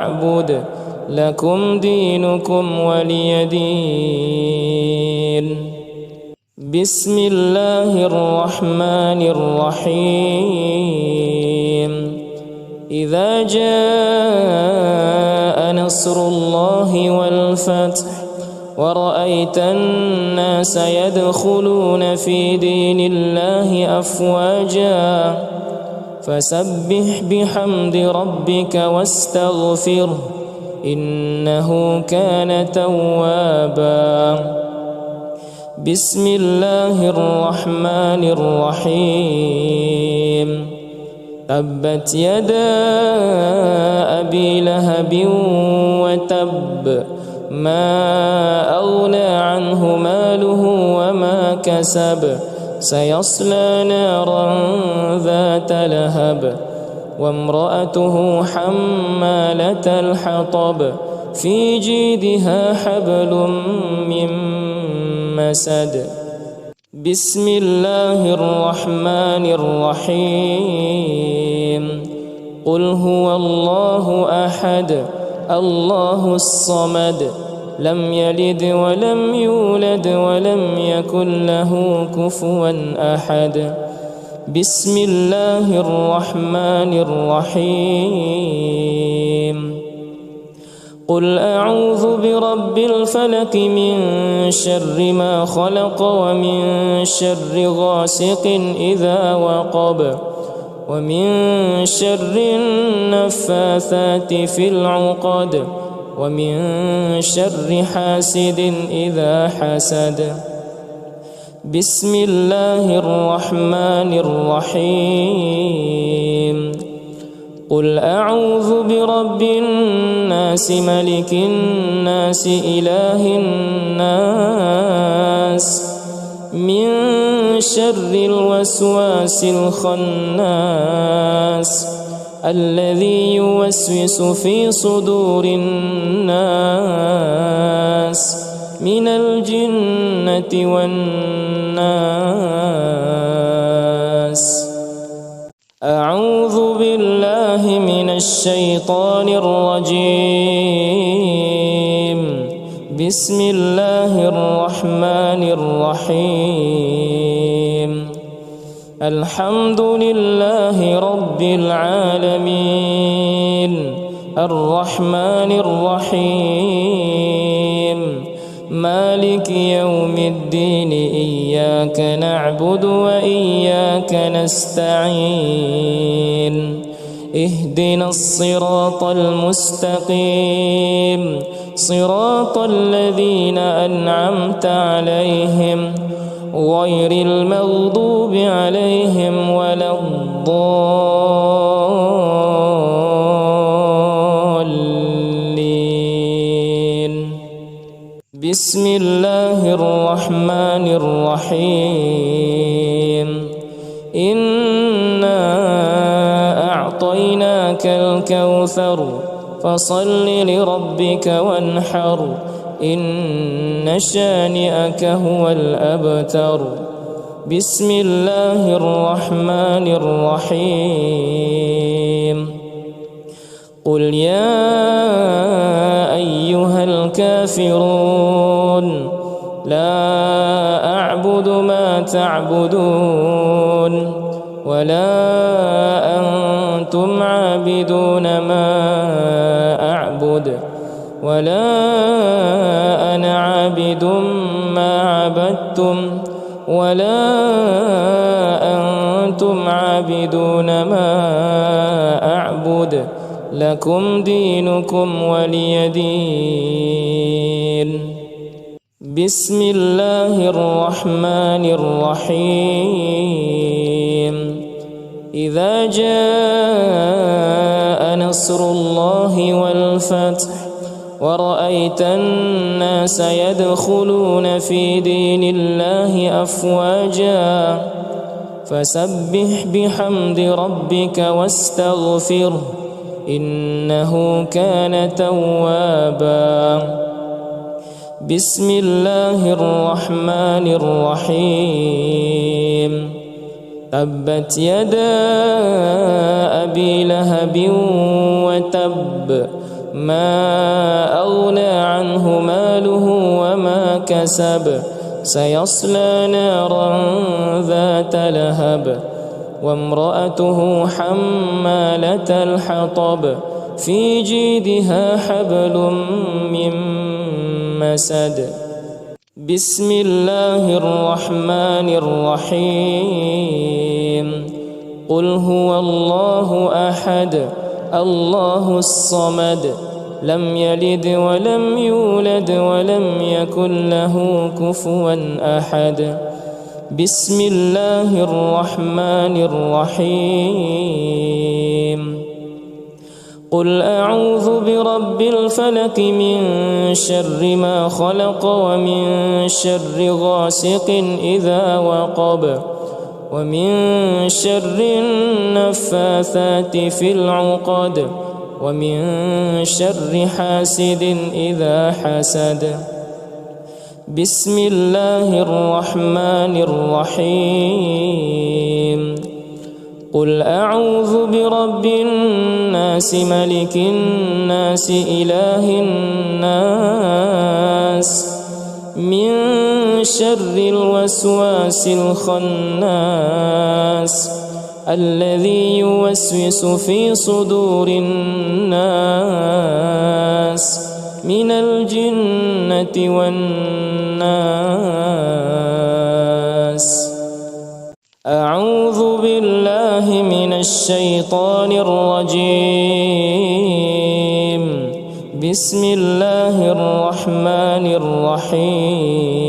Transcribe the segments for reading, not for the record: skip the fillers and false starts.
أعبد لكم دينكم ولي دين. بسم الله الرحمن الرحيم. إذا جاء نصر الله والفتح ورأيت الناس يدخلون في دين الله أفواجا فسبح بحمد ربك واستغفره إنه كان توابا. بسم الله الرحمن الرحيم. تبت يدا أبي لهب وتب ما أغنى عنه ماله وما كسب سيصلى نارا ذات لهب وامرأته حمالة الحطب في جيدها حبل من مسد. بسم الله الرحمن الرحيم. قل هو الله أحد الله الصمد لم يلد ولم يولد ولم يكن له كفوا أحد. بسم الله الرحمن الرحيم. قل أعوذ برب الفلق من شر ما خلق ومن شر غاسق إذا وقب ومن شر النفاثات في العقد ومن شر حاسد إذا حسد. بسم الله الرحمن الرحيم. قل أعوذ برب الناس ملك الناس إله الناس من شر الوسواس الخناس الذي يوسوس في صدور الناس من الجنة والناس. أعوذ بالله من الشيطان الرجيم. بسم الله الرحمن الرحيم. الحمد لله رب العالمين الرحمن الرحيم مالك يوم الدين إياك نعبد وإياك نستعين اهدنا الصراط المستقيم صراط الذين أنعمت عليهم غير المغضوب عليهم ولا الضالين. بسم الله الرحمن الرحيم. إنا أعطيناك الكوثر فصل لربك وانحر إن شانئك هو الأبتر. بسم الله الرحمن الرحيم. قل يا أيها الكافرون لا أعبد ما تعبدون ولا أنتم عابدون ما أعبد ولا أنا عابد ما عبدتم ولا أنتم عابدون ما أعبد لكم دينكم ولي دين. بسم الله الرحمن الرحيم. إذا جاء نصر الله والفتح ورأيت الناس يدخلون في دين الله أفواجا فسبح بحمد ربك واستغفره إنه كان توابا. بسم الله الرحمن الرحيم. تبت يدا أبي لهب وتب ما أغنى عنه ماله وما كسب سيصلى نارا ذات لهب وامرأته حمالة الحطب في جيدها حبل من مسد. بسم الله الرحمن الرحيم. قل هو الله أحد الله الصمد لم يلد ولم يولد ولم يكن له كفوا أحد. بسم الله الرحمن الرحيم. قل أعوذ برب الفلق من شر ما خلق ومن شر غاسق إذا وقب ومن شر النفاثات في العقد ومن شر حاسد إذا حسد. بسم الله الرحمن الرحيم. قل أعوذ برب الناس ملك الناس إله الناس من شر الوسواس الخناس الذي يوسوس في صدور الناس من الجنة والناس. أعوذ بالله من الشيطان الرجيم. بسم الله الرحمن الرحيم.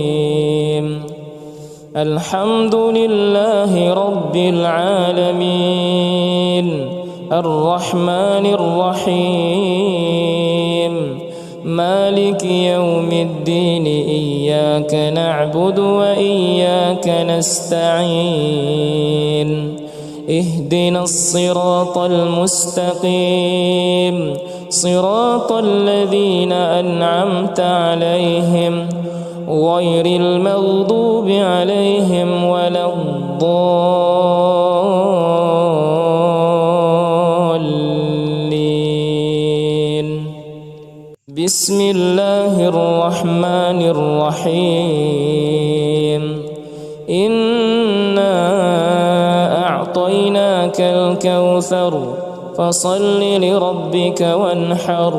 الحمد لله رب العالمين الرحمن الرحيم مالك يوم الدين إياك نعبد وإياك نستعين اهدنا الصراط المستقيم صراط الذين أنعمت عليهم غير المغضوب عليهم ولا الضالين. بسم الله الرحمن الرحيم. إنا أعطيناك الكوثر فصل لربك وانحر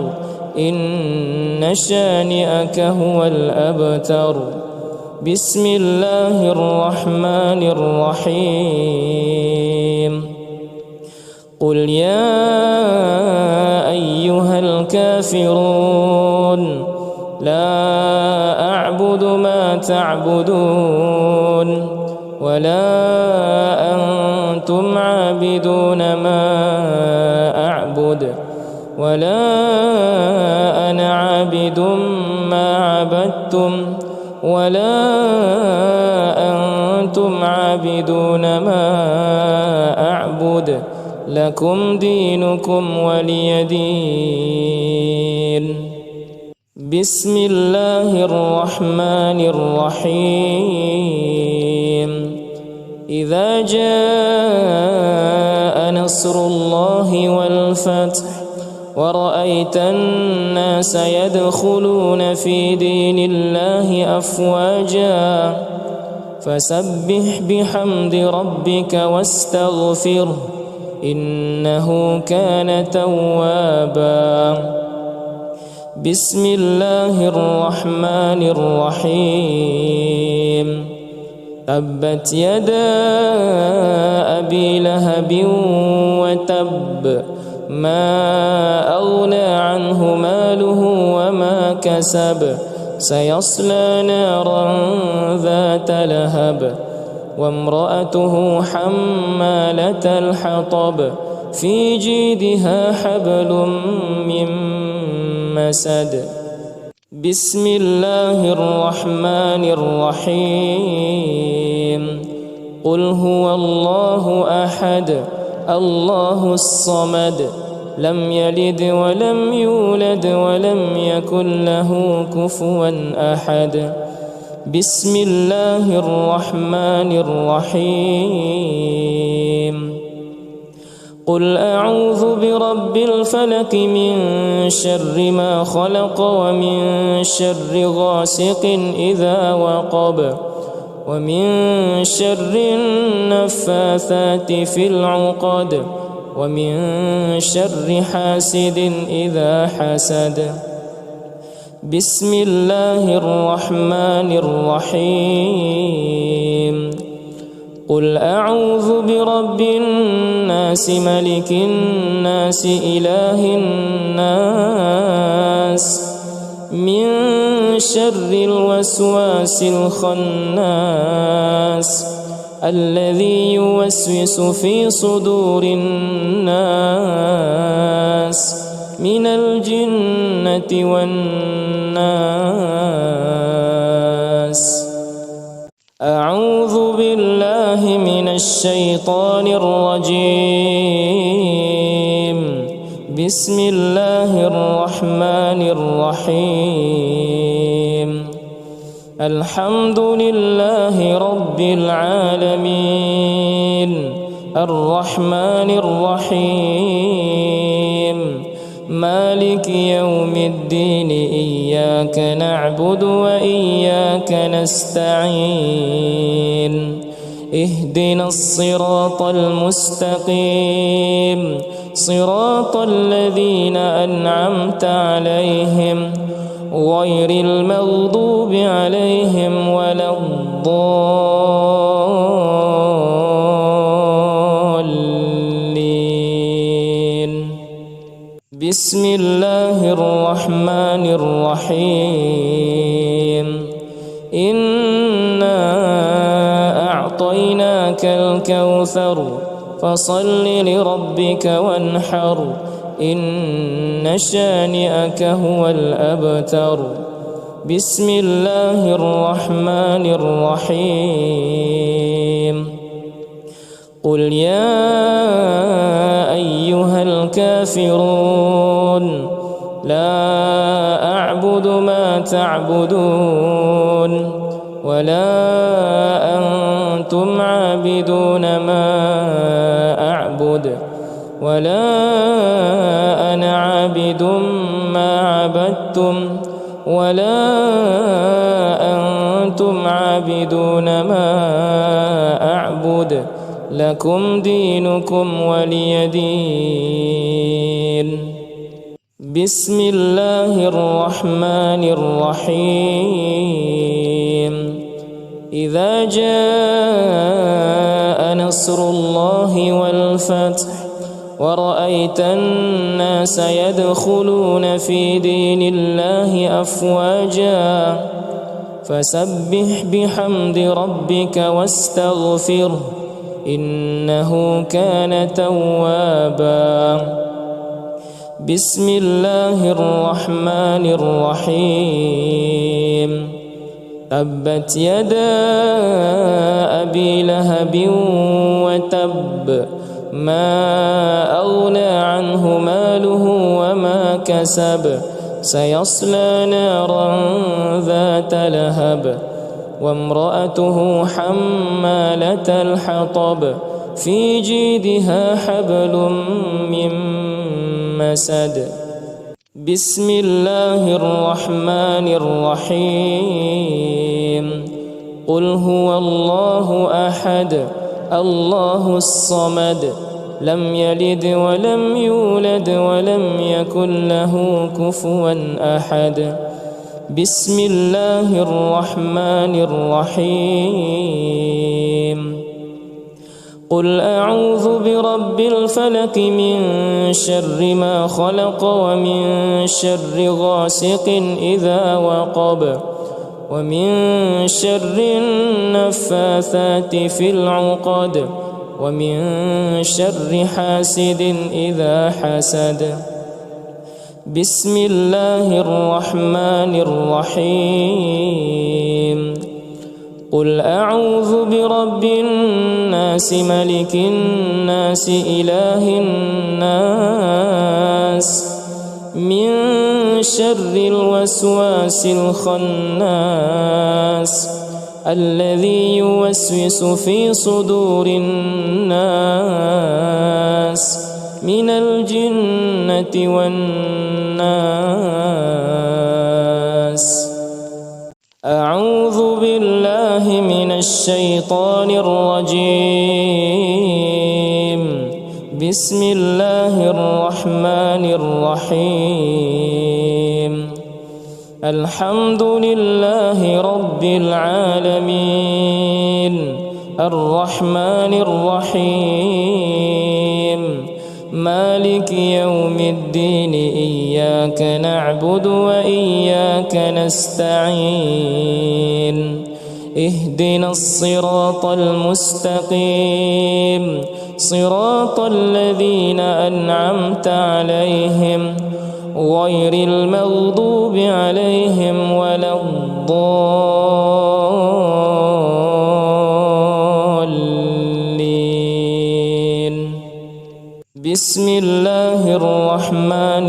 إن شانئك هو الأبتر. بسم الله الرحمن الرحيم. قل يا أيها الكافرون لا أعبد ما تعبدون ولا أنتم عابدون ما أعبد ولا أنا عابد ما عبدتم ولا أنتم عابدون ما أعبد لكم دينكم ولي دين. بسم الله الرحمن الرحيم. إذا جاء نصر الله والفتح ورأيت الناس يدخلون في دين الله أفواجا فسبح بحمد ربك واستغفره إنه كان توابا. بسم الله الرحمن الرحيم. تبت يدا أبي لهب وتب ما أغنى عنه ماله وما كسب سيصلى نارا ذات لهب وامرأته حمالة الحطب في جيدها حبل من مسد. بسم الله الرحمن الرحيم. قل هو الله أحد الله الصمد لم يلد ولم يولد ولم يكن له كفوا أحد. بسم الله الرحمن الرحيم. قل أعوذ برب الفلق من شر ما خلق ومن شر غاسق إذا وقب ومن شر النفاثات في العقد ومن شر حاسد إذا حسد. بسم الله الرحمن الرحيم. قل أعوذ برب الناس ملك الناس إله الناس من شر الوسواس الخناس الذي يوسوس في صدور الناس من الجنة والناس. أعوذ بالله من الشيطان الرجيم. بسم الله الرحمن الرحيم. الحمد لله رب العالمين الرحمن الرحيم مالك يوم الدين إياك نعبد وإياك نستعين اهدنا الصراط المستقيم صراط الذين أنعمت عليهم غير المغضوب عليهم ولا الضالين. بسم الله الرحمن الرحيم. إنا أعطيناك الكوثر فصل لربك وانحر إن شانئك هو الأبتر. بسم الله الرحمن الرحيم. قل يا أيها الكافرون لا أعبد ما تعبدون ولا أنتم عابدون ما أعبد ولا أنا عابد ما عبدتم ولا أنتم عابدون ما أعبد لكم دينكم ولي دين. بسم الله الرحمن الرحيم. إذا جاء نصر الله والفتح ورأيت الناس يدخلون في دين الله أفواجا فسبح بحمد ربك واستغفره إنه كان توابا. بسم الله الرحمن الرحيم. تبت يدا أبي لهب وتب ما أغنى عنه ماله وما كسب سيصلى نارا ذات لهب وامرأته حمالة الحطب في جيدها حبل من مسد. بسم الله الرحمن الرحيم. قل هو الله أحد الله الصمد لم يلد ولم يولد ولم يكن له كفوا أحد. بسم الله الرحمن الرحيم. قل أعوذ برب الفلق من شر ما خلق ومن شر غاسق إذا وقب ومن شر النفاثات في العقد ومن شر حاسد إذا حسد. بسم الله الرحمن الرحيم. قل أعوذ برب الناس ملك الناس إله الناس من شر الوسواس الخناس الذي يوسوس في صدور الناس من الجنة والناس. أعوذ بالله من الشيطان الرجيم. بسم الله الرحمن الرحيم. الحمد لله رب العالمين الرحمن الرحيم مالك يوم الدين إياك نعبد وإياك نستعين اهدنا الصراط المستقيم صراط الذين أنعمت عليهم غير المغضوب عليهم ولا الضالين. بسم الله الرحمن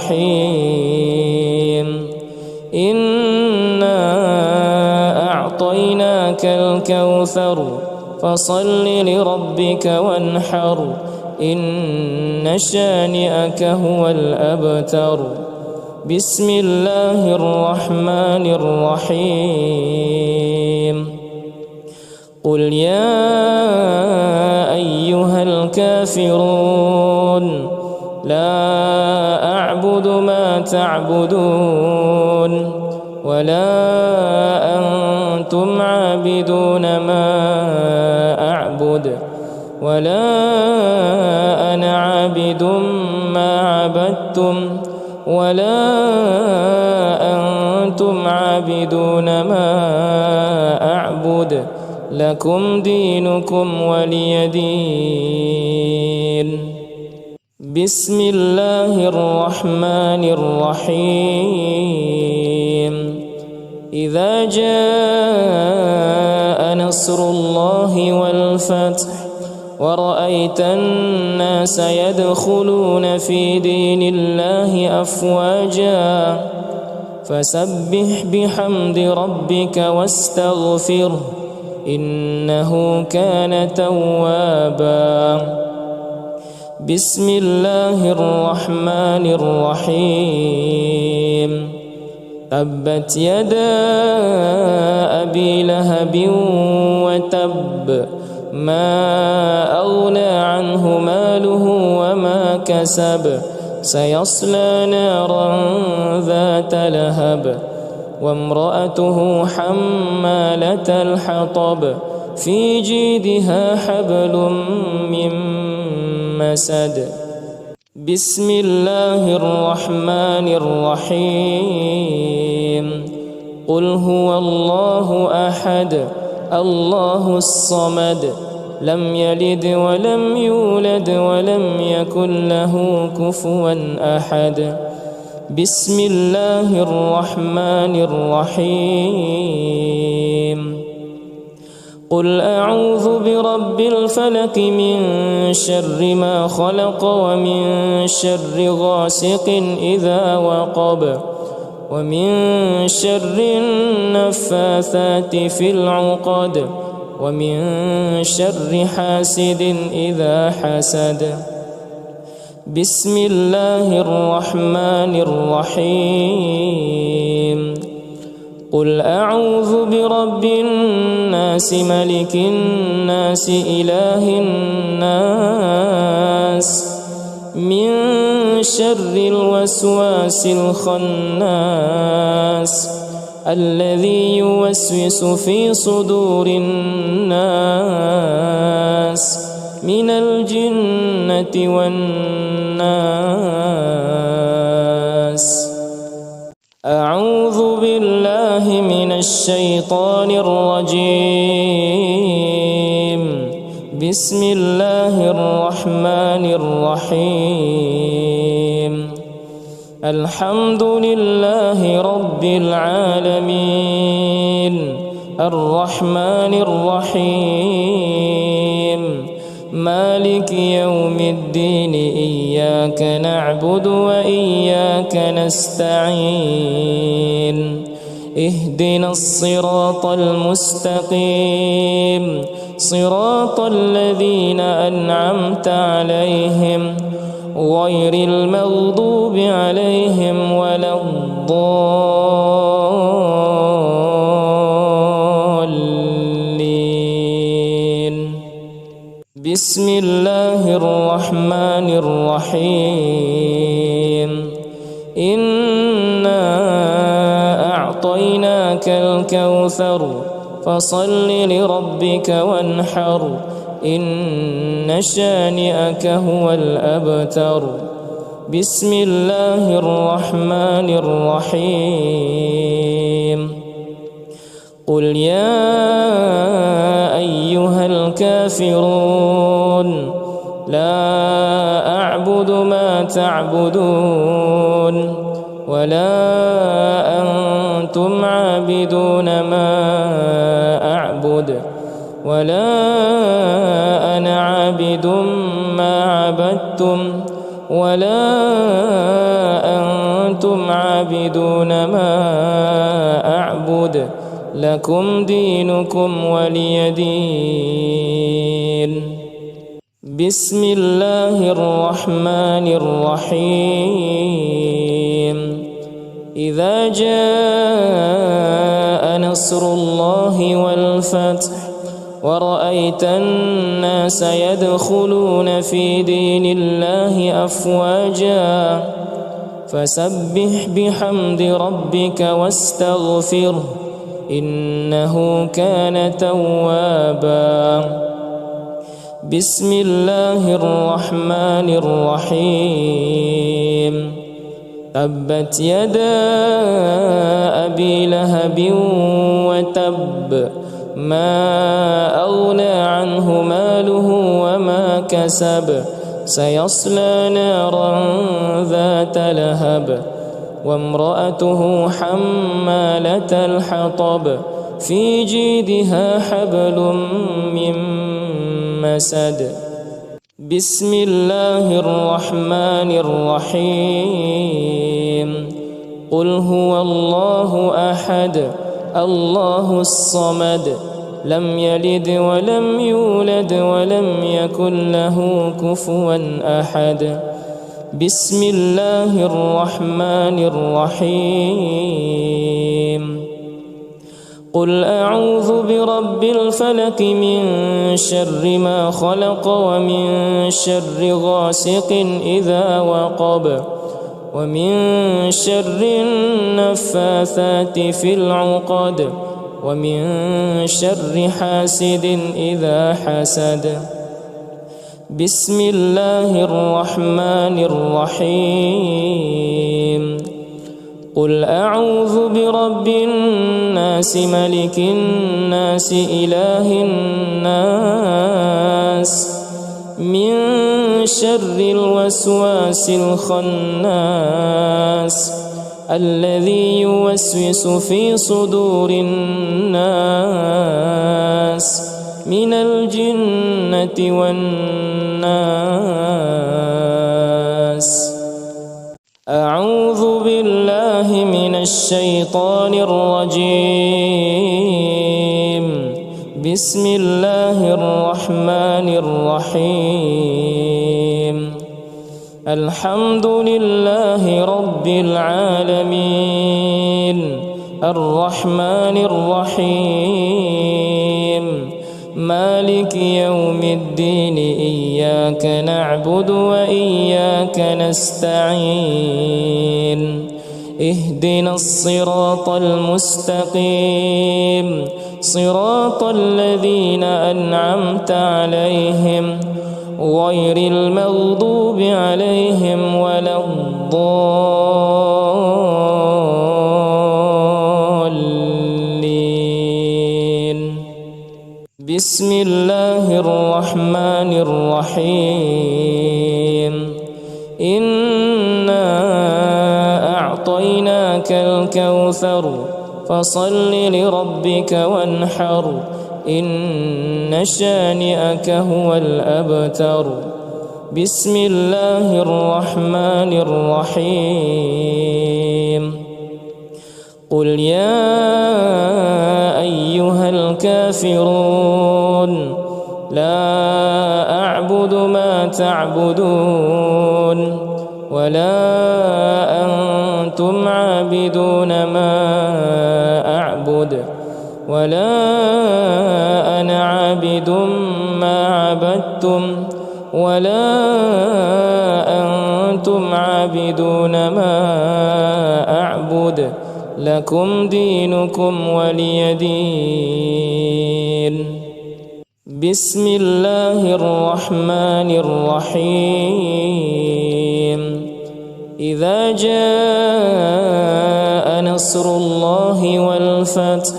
الرحيم. إنا أعطيناك الكوثر فصل لربك وانحر إن شانئك هو الأبتر. بسم الله الرحمن الرحيم. قل يا أيها الكافرون لا أعبد ما تعبدون ولا أنتم عابدون ما أعبد ولا أنا عابد ما عبدتم ولا أنتم عابدون ما أعبد لكم دينكم ولي دين. بسم الله الرحمن الرحيم. إذا جاء نصر الله والفتح ورأيت الناس يدخلون في دين الله أفواجا فسبح بحمد ربك واستغفره إنه كان توابا. بسم الله الرحمن الرحيم. تبت يدا أبي لهب وتب ما أغنى عنه ماله وما كسب سيصلى نارا ذات لهب وامرأته حمالة الحطب في جيدها حبل من مسد. بسم الله الرحمن الرحيم. قل هو الله أحد الله الصمد لم يلد ولم يولد ولم يكن له كفوا أحد. بسم الله الرحمن الرحيم. قل أعوذ برب الفلق من شر ما خلق ومن شر غاسق إذا وقب ومن شر النفاثات في العقد ومن شر حاسد إذا حسد. بسم الله الرحمن الرحيم. قل أعوذ برب الناس ملك الناس إله الناس من شر الوسواس الخناس الذي يوسوس في صدور الناس من الجنة والناس. أعوذ بالله من الشيطان الرجيم. بسم الله الرحمن الرحيم. الحمد لله رب العالمين الرحمن الرحيم مالك يوم الدين إياك نعبد وإياك نستعين اهدنا الصراط المستقيم صراط الذين أنعمت عليهم غير المغضوب عليهم ولا الضالين. بسم الله الرحمن الرحيم. إنا أعطيناك الكوثر فصل لربك وانحر إن شانئك هو الأبتر. بسم الله الرحمن الرحيم. قل يا أيها الكافرون لا أعبد ما تعبدون ولا أنتم عابدون ما أعبد ولا أنا عابد ما عبدتم ولا أنتم عابدون ما أعبد لكم دينكم ولي دين. بسم الله الرحمن الرحيم. إذا جاء نصر الله والفتح ورأيت الناس يدخلون في دين الله أفواجا فسبح بحمد ربك واستغفره إنه كان توابا. بسم الله الرحمن الرحيم. تبت يدا أبي لهب وتب ما أغنى عنه ماله وما كسب سيصلى نارا ذات لهب وامرأته حمالة الحطب في جيدها حبل من مسد. بسم الله الرحمن الرحيم. قل هو الله أحد الله الصمد لم يلد ولم يولد ولم يكن له كفوا أحد. بسم الله الرحمن الرحيم. قل أعوذ برب الفلق من شر ما خلق ومن شر غاسق إذا وقب ومن شر النفاثات في العقد ومن شر حاسد إذا حسد. بسم الله الرحمن الرحيم. قل أعوذ برب الناس ملك الناس إله الناس من شر الوسواس الخناس الذي يوسوس في صدور الناس من الجنة والناس. أعوذ بالله من الشيطان الرجيم. بسم الله الرحمن الرحيم. الحمد لله رب العالمين الرحمن الرحيم مالك يوم الدين إياك نعبد وإياك نستعين اهدنا الصراط المستقيم صراط الذين أنعمت عليهم غير المغضوب عليهم ولا الضالين. بسم الله الرحمن الرحيم. إنا أعطيناك الكوثر فصل لربك وانحر إن شانئك هو الأبتر. بسم الله الرحمن الرحيم. قل يا أيها الكافرون لا أعبد أعبد ما تعبدون ولا أنتم عابدون ما أعبد ولا أنا عابد ما عبدتم ولا أنتم عابدون ما أعبد لكم دينكم ولي دين. بسم الله الرحمن الرحيم. إذا جاء نصر الله والفتح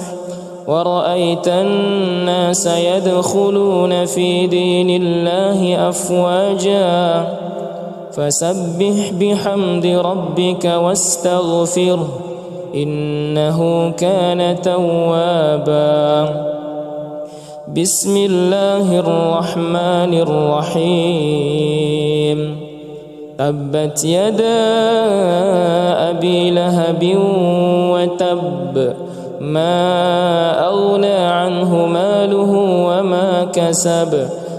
ورأيت الناس يدخلون في دين الله أفواجا فسبح بحمد ربك واستغفره إنه كان توابا. بسم الله الرحمن الرحيم. تبت يدا أبي لهب وتب ما أغنى عنه ماله وما كسب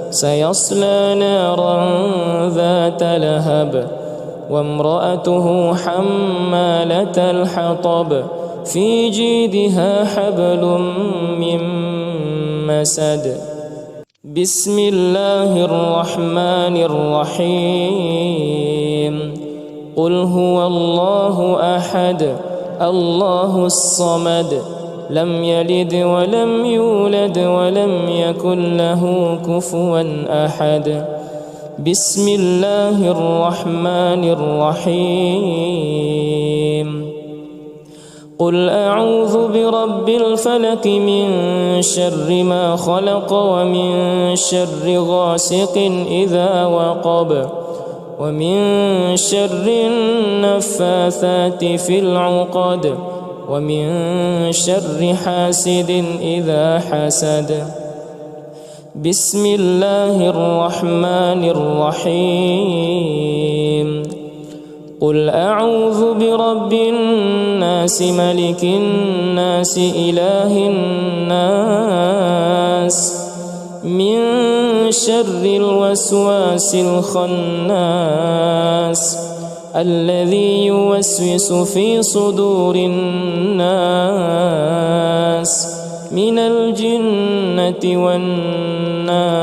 سيصلى نارا ذات لهب وامرأته حمالة الحطب في جيدها حبل من مسد. بسم الله الرحمن الرحيم. قل هو الله أحد الله الصمد لم يلد ولم يولد ولم يكن له كفوا أحد. بسم الله الرحمن الرحيم. قل أعوذ برب الفلق من شر ما خلق ومن شر غاسق إذا وقب ومن شر النفاثات في العقد ومن شر حاسد إذا حسد. بسم الله الرحمن الرحيم. قل أعوذ برب الناس ملك الناس إله الناس من شر الوسواس الخناس الذي يوسوس في صدور الناس من الجنة والناس.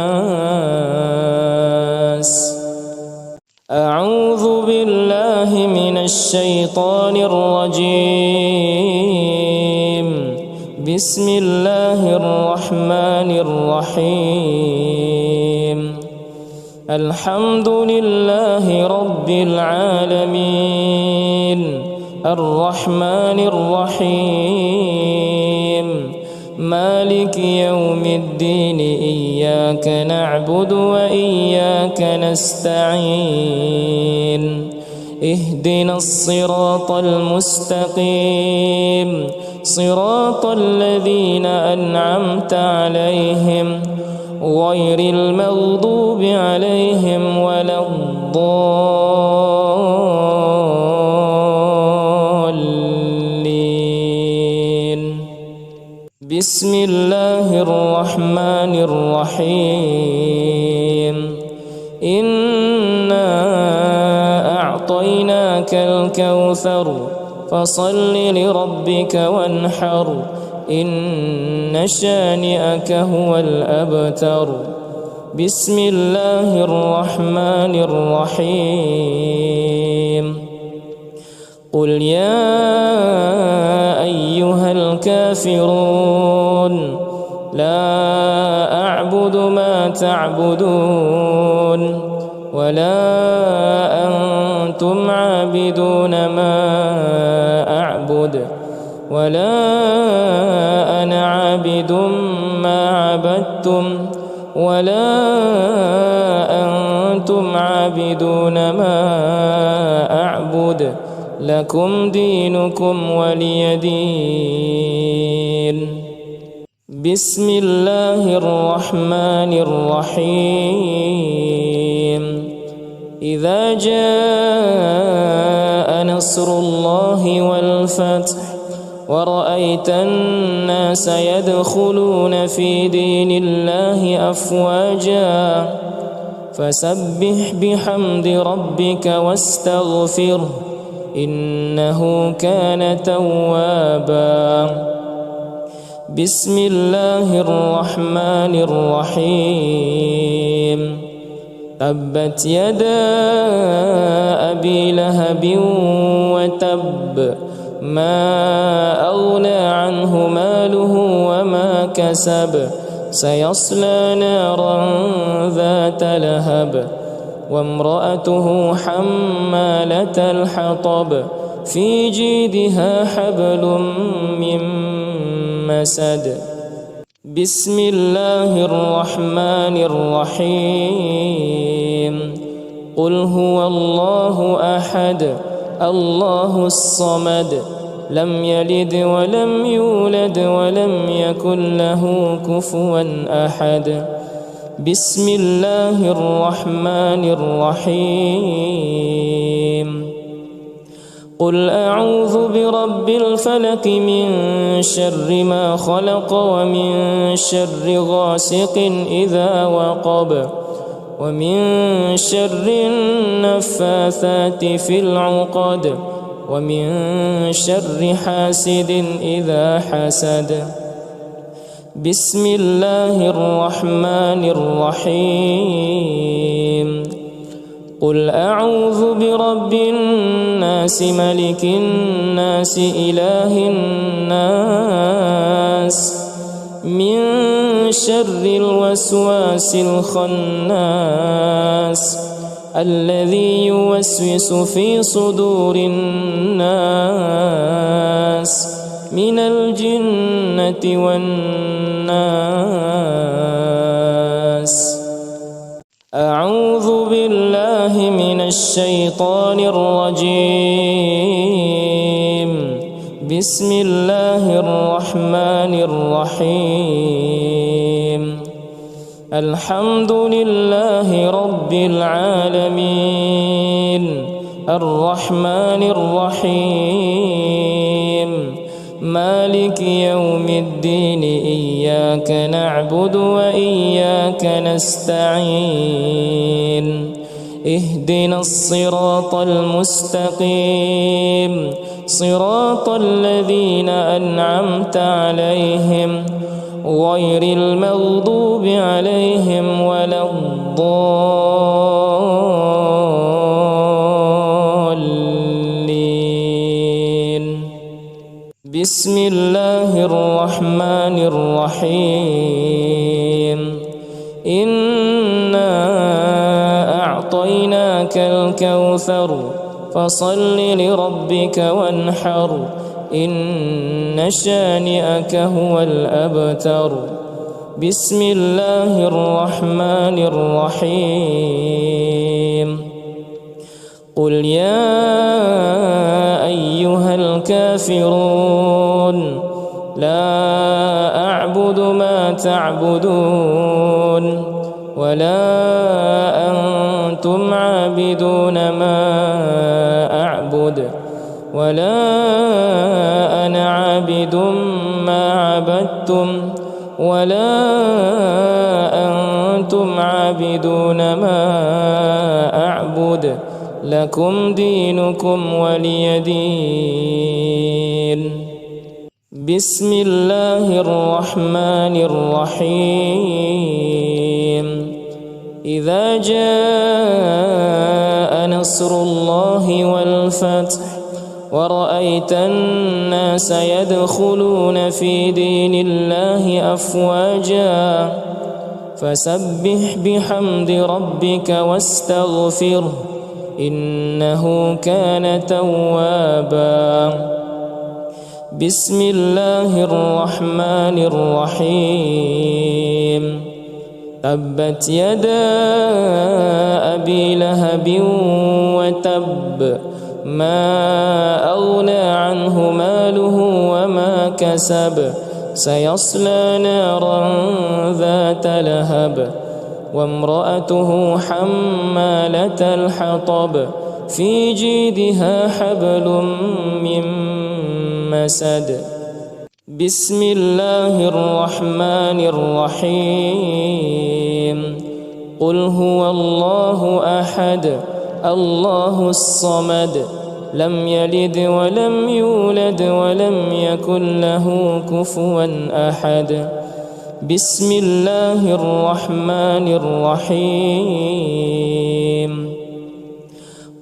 أعوذ بالله من الشيطان الرجيم. بسم الله الرحمن الرحيم. الحمد لله رب العالمين الرحمن الرحيم مالك يوم الدين إياك نعبد وإياك نستعين اهدنا الصراط المستقيم صراط الذين أنعمت عليهم غير المغضوب عليهم ولا الضالين. بسم الله الرحمن الرحيم. إنا أعطيناك الكوثر فصل لربك وانحر إن شانئك هو الأبتر. بسم الله الرحمن الرحيم. قل يا أيها الكافرون لا أعبد ما تعبدون ولا أنتم عابدون ما أعبد ولا أنا عابد ما عبدتم ولا أنتم عابدون ما أعبد لكم دينكم ولي دين. بسم الله الرحمن الرحيم. إذا جاء نصر الله والفتح ورأيت الناس يدخلون في دين الله أفواجا فسبح بحمد ربك واستغفره إنه كان توابا. بسم الله الرحمن الرحيم. تبت يدا أبي لهب وتب ما أغنى عنه ماله وما كسب سيصلى نارا ذات لهب وامرأته حمالة الحطب في جيدها حبل من مسد. بسم الله الرحمن الرحيم. قل هو الله أحد الله الصمد لم يلد ولم يولد ولم يكن له كفوا أحد. بسم الله الرحمن الرحيم. قل أعوذ برب الفلق من شر ما خلق ومن شر غاسق إذا وقب ومن شر النفاثات في العقد ومن شر حاسد إذا حسد. بسم الله الرحمن الرحيم. قل أعوذ برب الناس ملك الناس إله الناس من شر الوسواس الخناس الذي يوسوس في صدور الناس من الجنة والناس. أعوذ بالله من الشيطان الرجيم. بسم الله الرحمن الرحيم. الحمد لله رب العالمين الرحمن الرحيم مالك يوم الدين إياك نعبد وإياك نستعين اهدنا الصراط المستقيم صراط الذين أنعمت عليهم غير المغضوب عليهم ولا الضالين. بسم الله الرحمن الرحيم. إنا أعطيناك الكوثر فصل لربك وانحر إن شانئك هو الأبتر. بسم الله الرحمن الرحيم. قل يا أيها الكافرون لا أعبد ما تعبدون ولا أنتم عابدون ما أعبد ولا أنا عابد ما عبدتم ولا أنتم عابدون ما أعبد لكم دينكم ولي دين. بسم الله الرحمن الرحيم. إذا جاء نصر الله والفتح ورأيت الناس يدخلون في دين الله أفواجا فسبح بحمد ربك واستغفره إنه كان توابا. بسم الله الرحمن الرحيم. تبت يدا أبي لهب وتب ما أغنى عنه ماله وما كسب سيصلى نارا ذات لهب وامرأته حمالة الحطب في جيدها حبل من مسد. بسم الله الرحمن الرحيم. قل هو الله أحد الله الصمد لم يلد ولم يولد ولم يكن له كفوا أحد. بسم الله الرحمن الرحيم.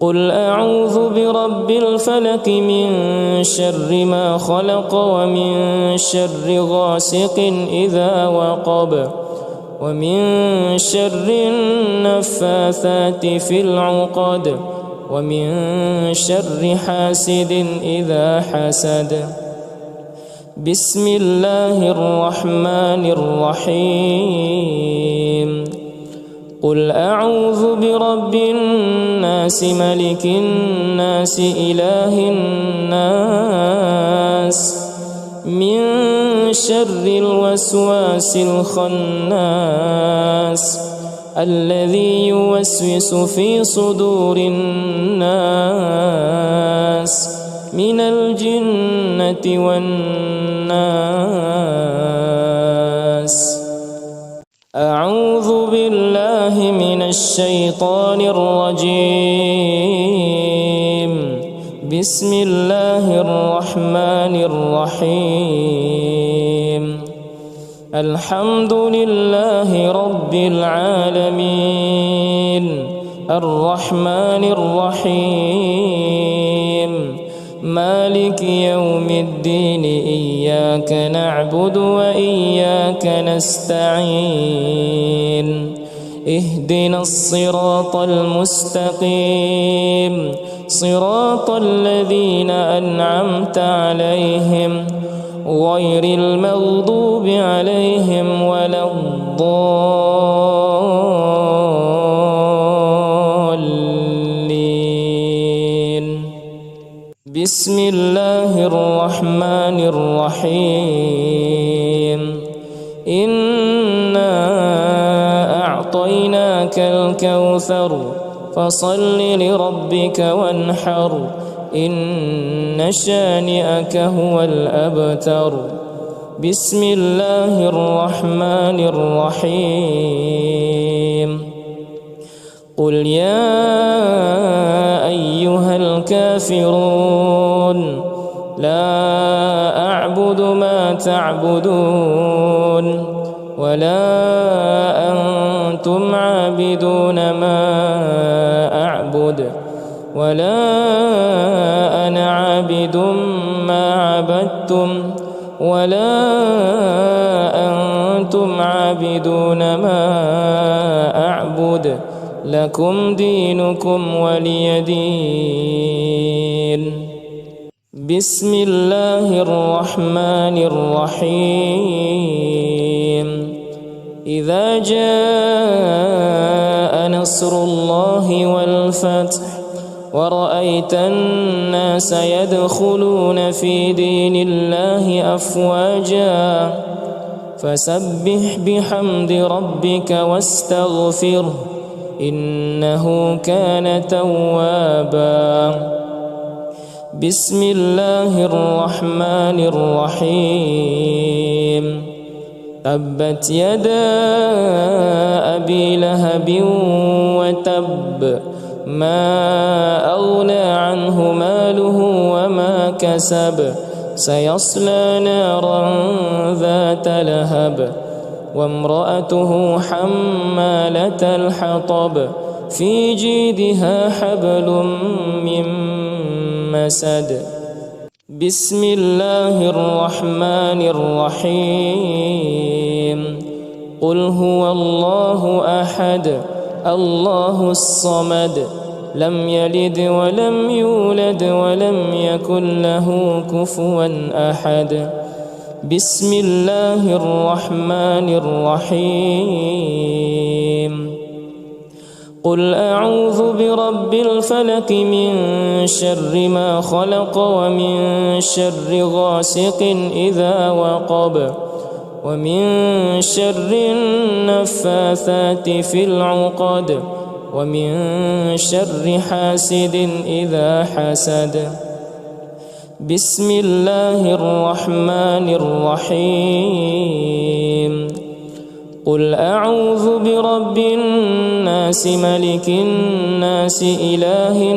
قل أعوذ برب الفلق من شر ما خلق ومن شر غاسق إذا وقب ومن شر النفاثات في العقد ومن شر حاسد إذا حسد. بسم الله الرحمن الرحيم. قل أعوذ برب الناس ملك الناس إله الناس من شر الوسواس الخناس الذي يوسوس في صدور الناس من الجنة والناس. أعوذ بالله من الشيطان الرجيم. بسم الله الرحمن الرحيم. الحمد لله رب العالمين الرحمن الرحيم مالك يوم الدين إياك نعبد وإياك نستعين اهدنا الصراط المستقيم صراط الذين أنعمت عليهم غير المغضوب عليهم ولا الضالين. بسم الله الرحمن الرحيم. إنا أعطيناك الكوثر فصل لربك وانحر إن شانئك هو الأبتر. بسم الله الرحمن الرحيم. قل يا أيها الكافرون لا أعبد ما تعبدون ولا أنتم عابدون ما أعبد ولا أنا عابد ما عبدتم ولا أنتم عابدون ما أعبد لكم دينكم ولي دين. بسم الله الرحمن الرحيم. إذا جاء نصر الله والفتح ورأيت الناس يدخلون في دين الله أفواجا فسبح بحمد ربك واستغفره إنه كان توابا. بسم الله الرحمن الرحيم. تبت يدا أبي لهب وتب ما أغنى عنه ماله وما كسب سيصلى نارا ذات لهب وامرأته حمالة الحطب في جيدها حبل من مسد. بسم الله الرحمن الرحيم. قل هو الله أحد الله الصمد لم يلد ولم يولد ولم يكن له كفوا أحد. بسم الله الرحمن الرحيم. قل أعوذ برب الفلق من شر ما خلق ومن شر غاسق إذا وقب ومن شر النفاثات في العقد ومن شر حاسد إذا حسد. بسم الله الرحمن الرحيم. قل أعوذ برب الناس ملك الناس إله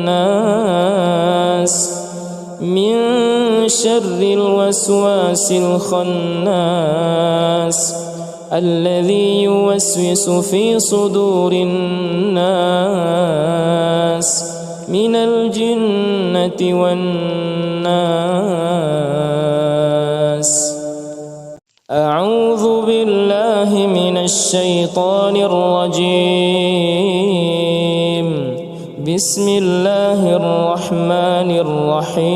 الناس من شر الوسواس الخناس الذي يوسوس في صدور الناس من الجنة والناس. أعوذ بالله من الشيطان الرجيم. بسم الله الرحمن الرحيم.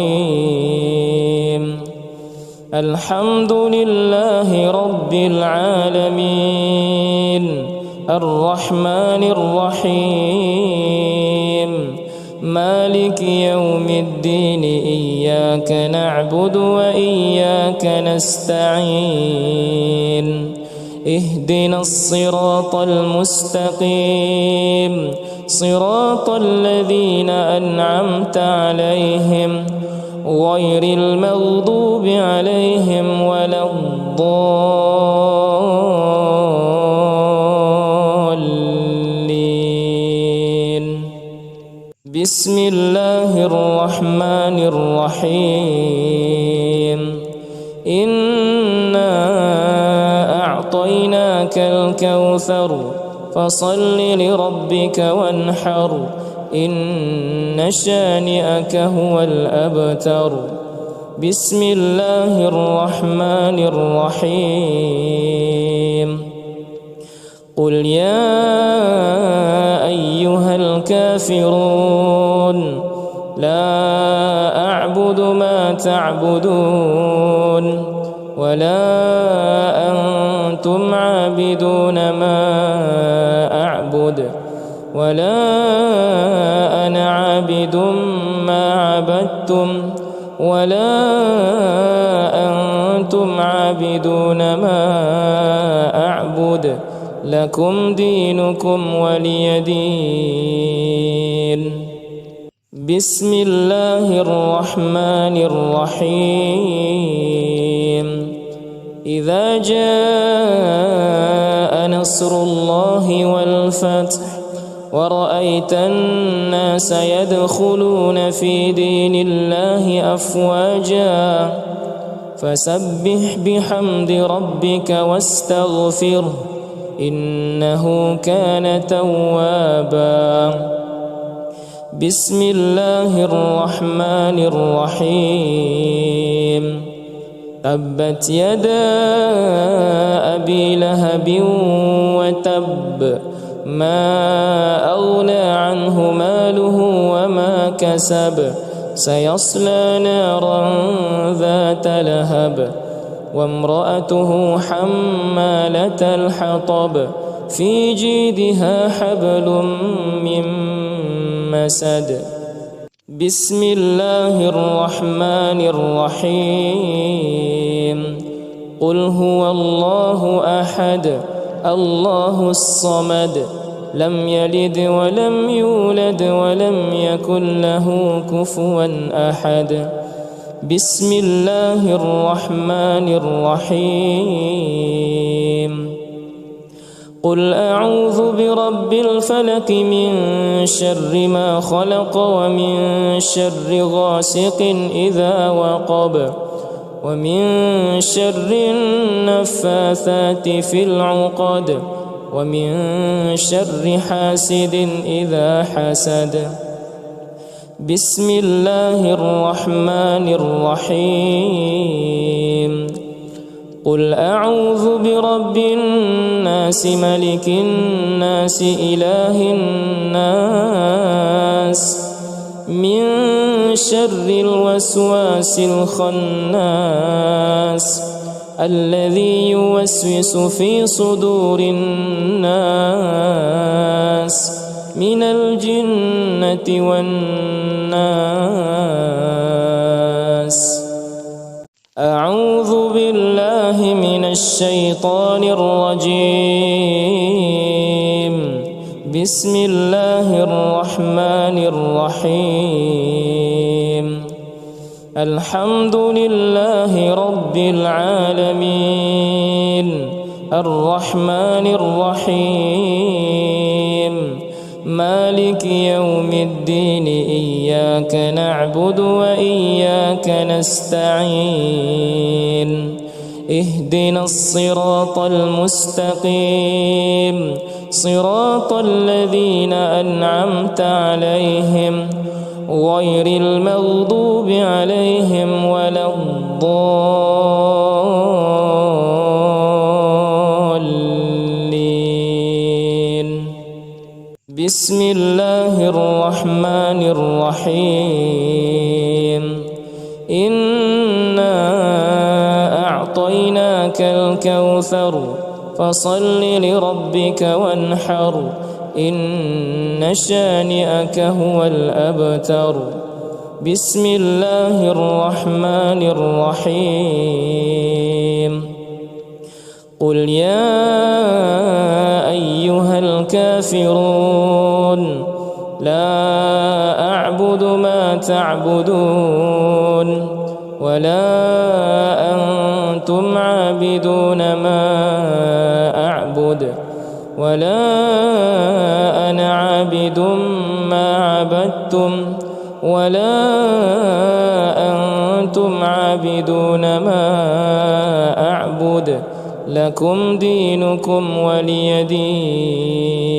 الحمد لله رب العالمين الرحمن الرحيم مالك يوم الدين إياك نعبد وإياك نستعين اهدنا الصراط المستقيم صراط الذين أنعمت عليهم غير المغضوب عليهم ولا الضالين. بسم الله الرحمن الرحيم. إنا أعطيناك الكوثر فصل لربك وانحر إن شانئك هو الأبتر. بسم الله الرحمن الرحيم. قل يا أيها الكافرون لا أعبد ما تعبدون ولا أنتم عابدون ما أعبد ولا أنا عابد ما عبدتم ولا أنتم عابدون ما أعبد لكم دينكم ولي دين. بسم الله الرحمن الرحيم. إذا جاء نصر الله والفتح ورأيت الناس يدخلون في دين الله أفواجا فسبح بحمد ربك واستغفره إنه كان توابا. بسم الله الرحمن الرحيم. تبت يدا أبي لهب وتب ما أغنى عنه ماله وما كسب سيصلى نارا ذات لهب وامرأته حمالة الحطب في جيدها حبل من مسد. بسم الله الرحمن الرحيم. قل هو الله أحد الله الصمد لم يلد ولم يولد ولم يكن له كفوا أحد. بسم الله الرحمن الرحيم. قل أعوذ برب الفلق من شر ما خلق ومن شر غاسق إذا وقب ومن شر النفاثات في العقد ومن شر حاسد إذا حسد. بسم الله الرحمن الرحيم. قل أعوذ برب الناس ملك الناس إله الناس من شر الوسواس الخناس الذي يوسوس في صدور الناس من الجنة والناس. أعوذ بالله من الشيطان الرجيم. بسم الله الرحمن الرحيم. الحمد لله رب العالمين الرحمن الرحيم مالك يوم الدين إياك نعبد وإياك نستعين اهدنا الصراط المستقيم صراط الذين أنعمت عليهم غير المغضوب عليهم ولا الضالين. بسم الله الرحمن الرحيم إنا أعطيناك الكوثر فصل لربك وانحر إن شانئك هو الأبتر. بسم الله الرحمن الرحيم قل يا أيها الكافرون لا أعبد ما تعبدون ولا أنتم عابدون ما أعبد ولا أنا عابد ما عبدتم ولا أنتم عابدون ما أعبد لكم دينكم ولي دين.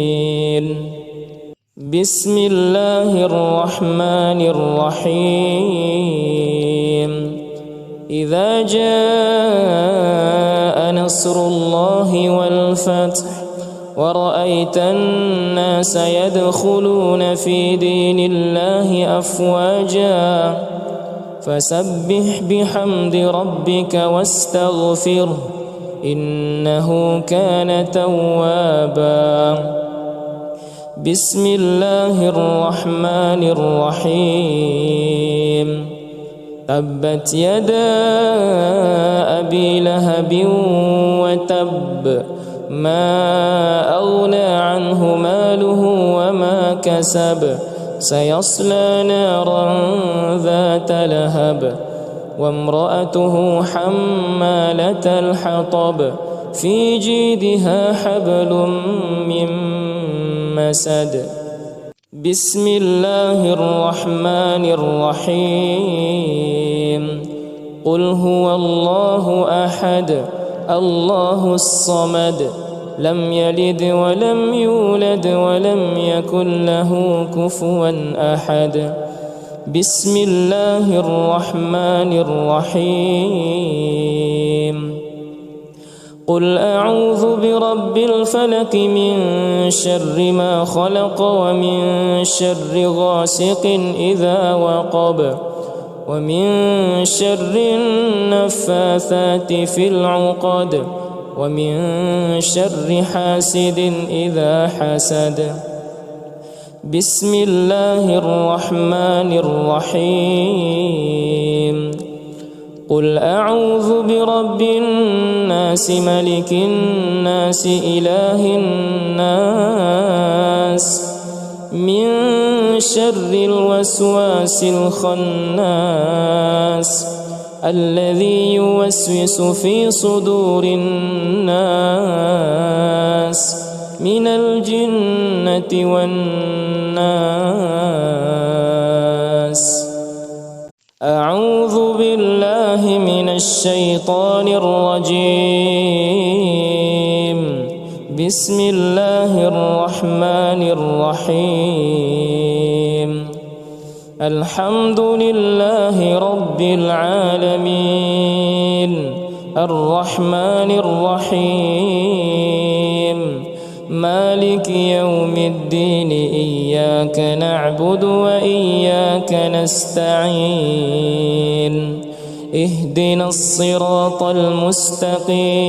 بسم الله الرحمن الرحيم إذا جاء نصر الله والفتح ورأيت الناس يدخلون في دين الله أفواجا فسبح بحمد ربك واستغفره إنه كان توابا. بسم الله الرحمن الرحيم تبت يدا أبي لهب وتب ما أغنى عنه ماله وما كسب سيصلى نارا ذات لهب وامرأته حمالة الحطب في جيدها حبل من مسد. بسم الله الرحمن الرحيم قل هو الله أحد الله الصمد لم يلد ولم يولد ولم يكن له كفوا أحد. بسم الله الرحمن الرحيم قل أعوذ برب الفلق من شر ما خلق ومن شر غاسق إذا وقب ومن شر النفاثات في العقد ومن شر حاسد إذا حسد. بسم الله الرحمن الرحيم قل أعوذ برب الناس ملك الناس إله الناس من شر الوسواس الخناس الذي يوسوس في صدور الناس من الجنة والناس. أعوذ بالله من الشيطان الرجيم. بسم الله الرحمن الرحيم الحمد لله رب العالمين الرحمن الرحيم مالك يوم الدين إياك نعبد وإياك نستعين اهدنا الصراط المستقيم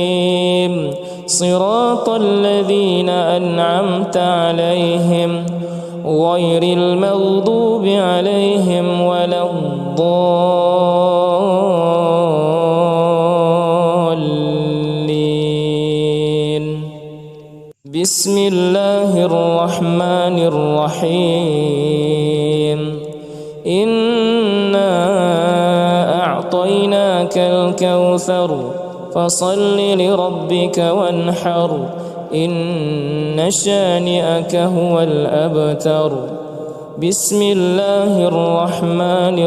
صراط الذين أنعمت عليهم غير المغضوب عليهم ولا الضالين. بسم الله الرحمن الرحيم إنا أعطيناك الكوثر فصل لربك وانحر إن شانئك هو الأبتر. بسم الله الرحمن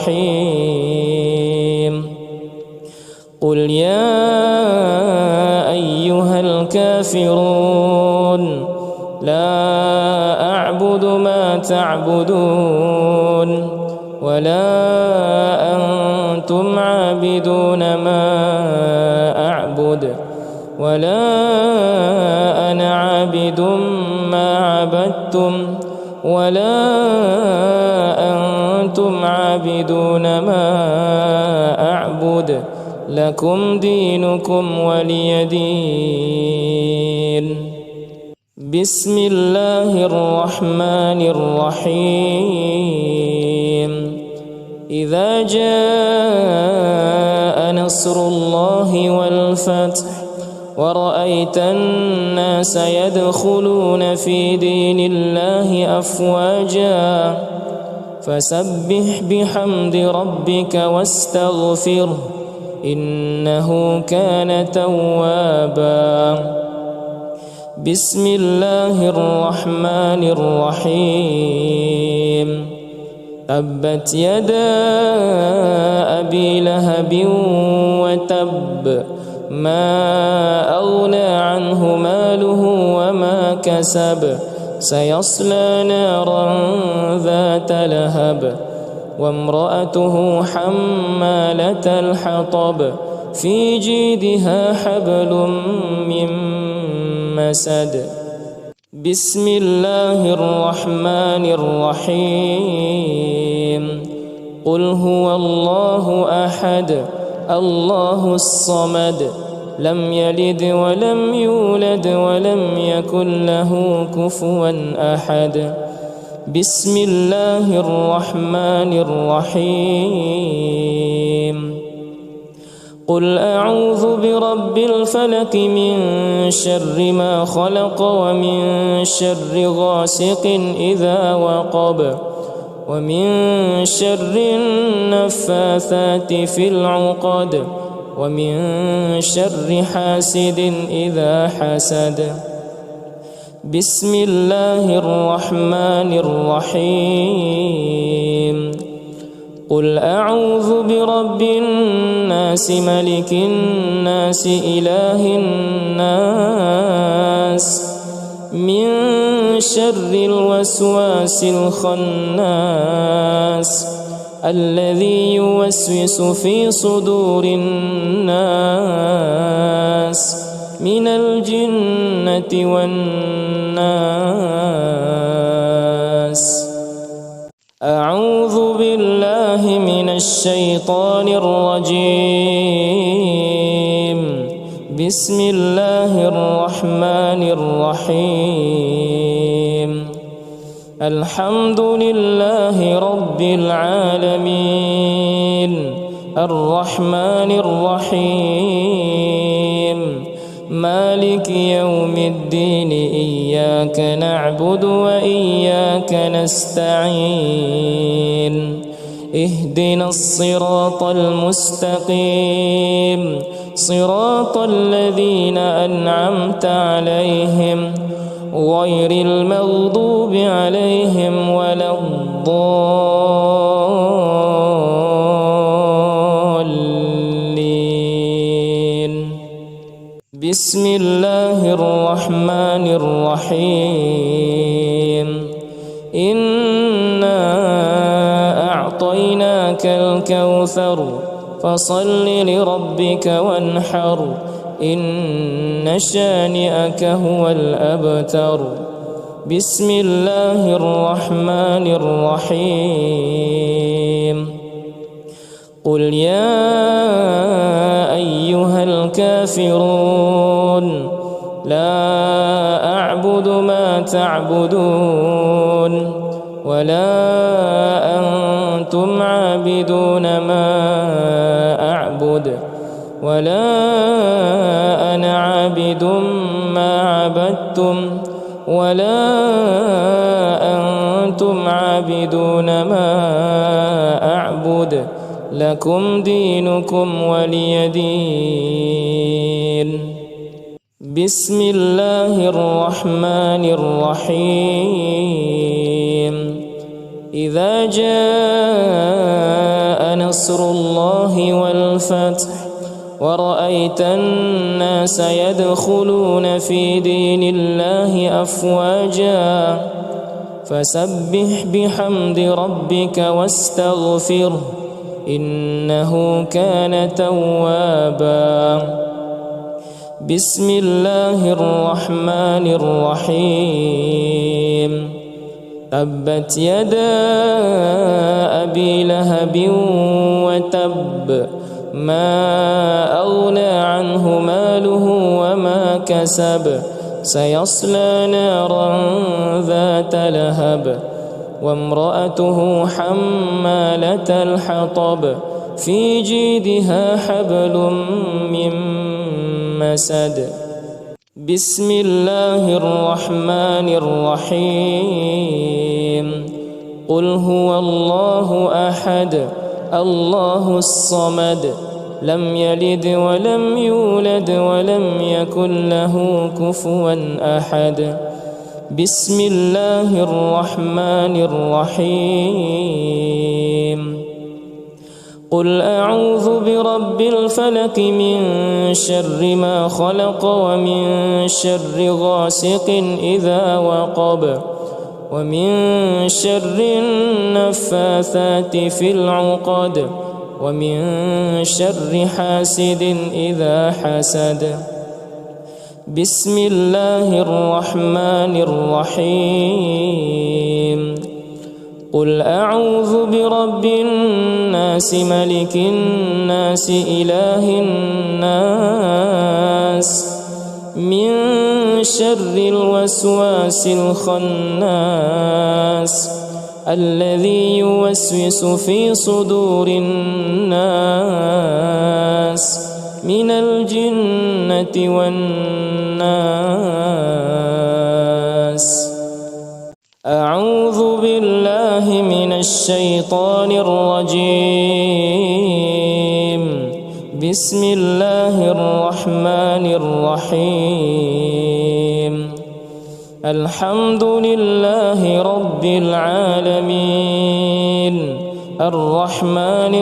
الرحيم. قل يا أيها الكافرون لا أعبد ما تعبدون ولا أنتم عابدون ما أعبد ولا أنا عابد ما عبدتم ولا أنتم عابدون ما أعبد لكم دينكم ولي دين. بسم الله الرحمن الرحيم. إذا جاء نصر الله والفتح ورأيت الناس يدخلون في دين الله أفواجا فسبح بحمد ربك واستغفره إنه كان توابا. بسم الله الرحمن الرحيم. تبت يدا أبي لهب وتب ما أغنى عنه ماله وما كسب سيصلى نارا ذات لهب وامرأته حمالة الحطب في جيدها حبل من مسد. بسم الله الرحمن الرحيم. قل هو الله أحد الله الصمد لم يلد ولم يولد ولم يكن له كفوا أحد. بسم الله الرحمن الرحيم. قل أعوذ برب الفلق من شر ما خلق ومن شر غاسق إذا وقب ومن شر النفاثات في العقد ومن شر حاسد إذا حسد. بسم الله الرحمن الرحيم. قل أعوذ برب الناس ملك الناس إله الناس من شر الوسواس الخناس الذي يوسوس في صدور الناس من الجنة والناس. أعوذ بالله من الشيطان الرجيم. بسم الله الرحمن الرحيم. الحمد لله رب العالمين الرحمن الرحيم مالك يوم الدين إياك نعبد وإياك نستعين اهدنا الصراط المستقيم صراط الذين أنعمت عليهم غير المغضوب عليهم ولا الضالين. بسم الله الرحمن الرحيم. إنا أعطيناك الكوثر فصل لربك وانحر إن شانئك هو الأبتر. بسم الله الرحمن الرحيم. قل يا أيها الكافرون لا أعبد ما تعبدون ولا أنتم عابدون ما أعبد ولا أنا عابد ما عبدتم ولا أنتم عابدون ما أعبد لكم دينكم ولي دين. بسم الله الرحمن الرحيم. إذا جاء نصر الله والفتح ورأيت الناس يدخلون في دين الله أفواجا فسبح بحمد ربك واستغفره إنه كان توابا. بسم الله الرحمن الرحيم. تبت يدا أبي لهب وتب ما أغنى عنه ماله وما كسب سيصلى نارا ذات لهب وامرأته حمالة الحطب في جيدها حبل من مسد. بسم الله الرحمن الرحيم. قل هو الله أحد الله الصمد لم يلد ولم يولد ولم يكن له كفوا أحد. بسم الله الرحمن الرحيم. قل أعوذ برب الفلق من شر ما خلق ومن شر غاسق إذا وقب ومن شر النفاثات في العقد ومن شر حاسد إذا حسد. بسم الله الرحمن الرحيم. قل أعوذ برب الناس ملك الناس إله الناس من شر الوسواس الخناس الذي يوسوس في صدور الناس من الجنة والناس. أعوذ بالله من الشيطان الرجيم. بسم الله الرحمن الرحيم. الحمد لله رب العالمين الرحمن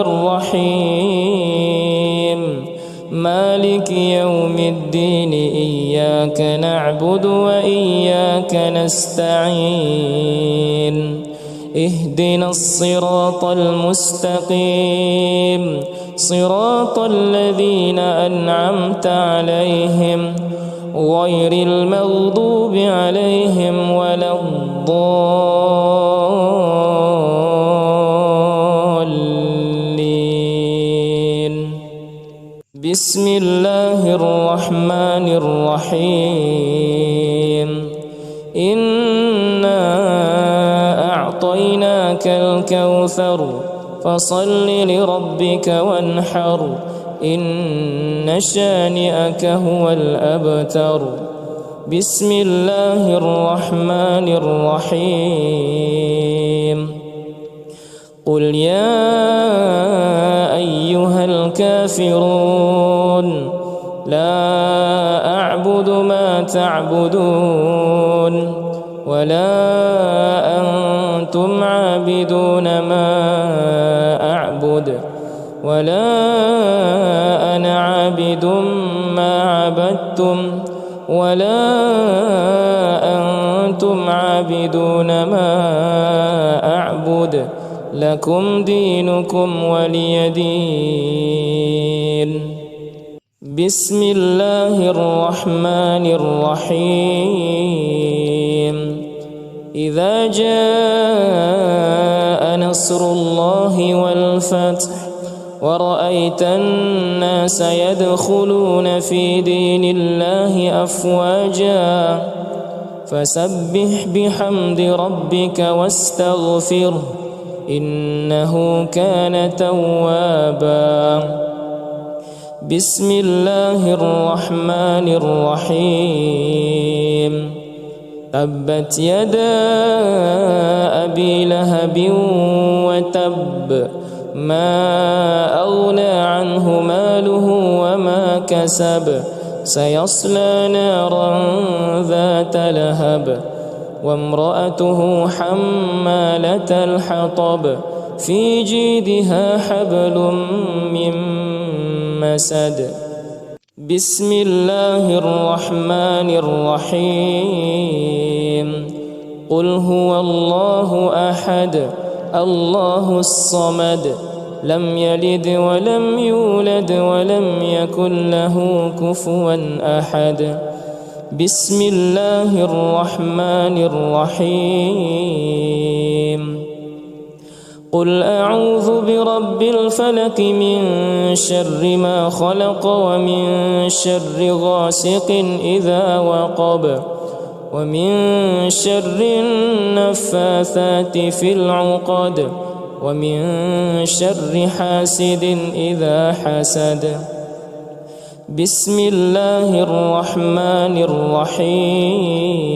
الرحيم مالك يوم الدين إياك نعبد وإياك نستعين اهدنا الصراط المستقيم صراط الذين أنعمت عليهم غير المغضوب عليهم ولا الضالين. بسم الله الرحمن الرحيم. إنا أعطيناك الكوثر فصل لربك وانحر إن شانئك هو الأبتر. بسم الله الرحمن الرحيم. قل يا أيها الكافرون لا أعبد ما تعبدون ولا أنتم عابدون ما أعبد ولا أنا عابد ما عبدتم ولا أنتم عابدون ما أعبد لكم دينكم ولي دين. بسم الله الرحمن الرحيم. إذا جاء نصر الله والفتح ورأيت الناس يدخلون في دين الله أفواجا فسبح بحمد ربك واستغفره إنه كان توابا. بسم الله الرحمن الرحيم. تبت يدا أبي لهب وتب ما أغنى عنه ماله وما كسب سيصلى نارا ذات لهب وامرأته حمالة الحطب في جيدها حبل من مسد. بسم الله الرحمن الرحيم. قل هو الله أحد الله الصمد لم يلد ولم يولد ولم يكن له كفوا أحد. بسم الله الرحمن الرحيم. قل أعوذ برب الفلق من شر ما خلق ومن شر غاسق إذا وقب ومن شر النفاثات في العقد ومن شر حاسد إذا حسد. بسم الله الرحمن الرحيم.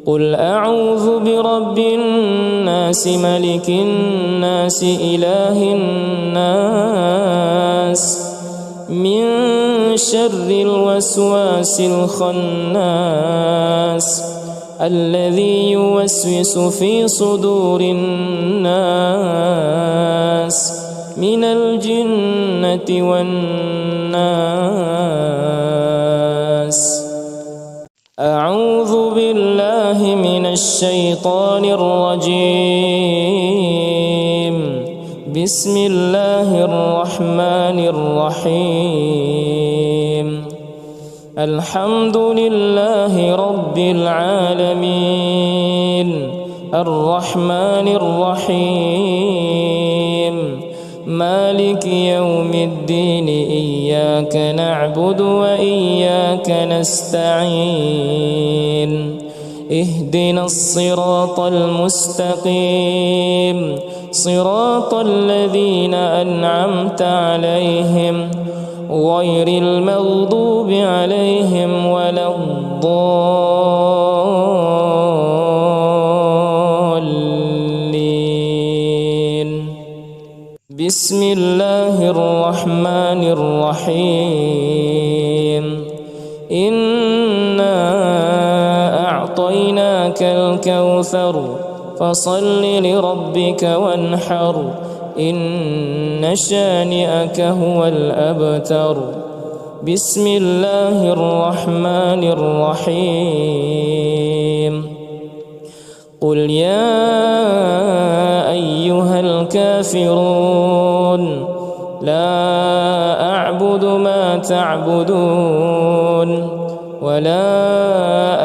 قل أعوذ برب الناس ملك الناس إله الناس من شر الوسواس الخناس الذي يوسوس في صدور الناس من الجنة والناس. أعوذ بالله من الشيطان الرجيم. بسم الله الرحمن الرحيم. الحمد لله رب العالمين الرحمن الرحيم مالك يوم الدين إياك نعبد وإياك نستعين اهدنا الصراط المستقيم صراط الذين أنعمت عليهم غير المغضوب عليهم ولا الضالين. بسم الله الرحمن الرحيم. إنا أعطيناك الكوثر فصل لربك وانحر إن شانئك هو الأبتر. بسم الله الرحمن الرحيم. قل يا أيها الكافرون لا أعبد ما تعبدون ولا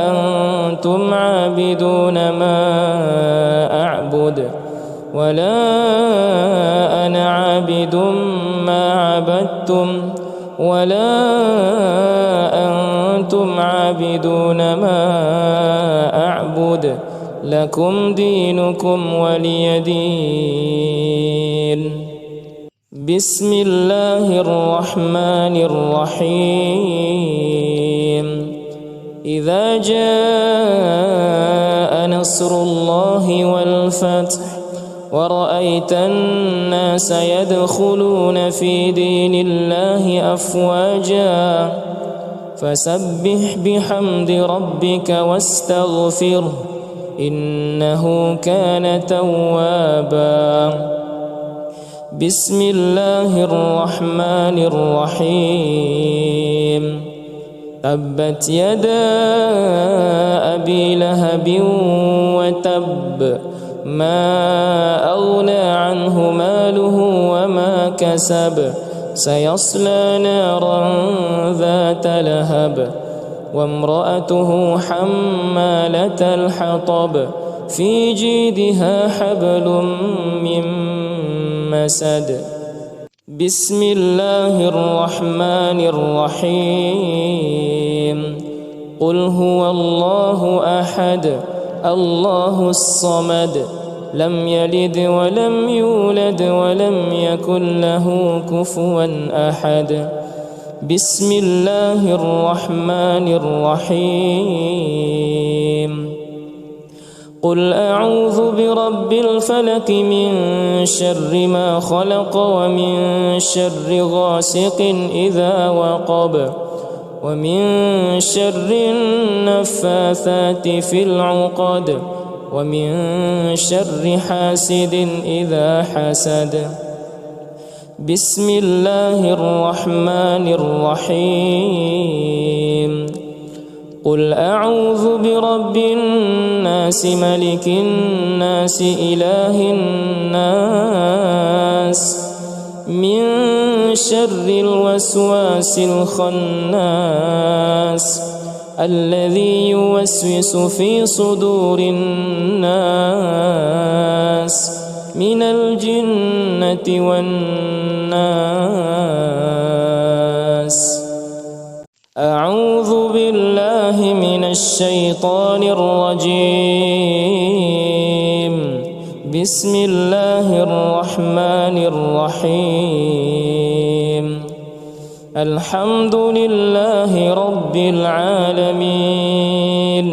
أنتم عابدون ما أعبد ولا أنا عابد ما عبدتم ولا أنتم عابدون ما أعبد لكم دينكم ولي دين. بسم الله الرحمن الرحيم. إذا جاء نصر الله والفتح ورأيت الناس يدخلون في دين الله أفواجا فسبح بحمد ربك واستغفره إنه كان توابا. بسم الله الرحمن الرحيم. تبت يدا أبي لهب وتب ما أغنى عنه ماله وما كسب سيصلى نارا ذات لهب وامرأته حمالة الحطب في جيدها حبل من مسد. بسم الله الرحمن الرحيم. قل هو الله أحد الله الصمد لم يلد ولم يولد ولم يكن له كفوا أحد. بسم الله الرحمن الرحيم. قل أعوذ برب الفلق من شر ما خلق ومن شر غاسق إذا وقب ومن شر النفاثات في العقد ومن شر حاسد إذا حسد. بسم الله الرحمن الرحيم. قل أعوذ برب الناس ملك الناس إله الناس من شر الوسواس الخناس الذي يوسوس في صدور الناس من الجنة والناس. أعوذ بالله من الشيطان الرجيم. بسم الله الرحمن الرحيم. الحمد لله رب العالمين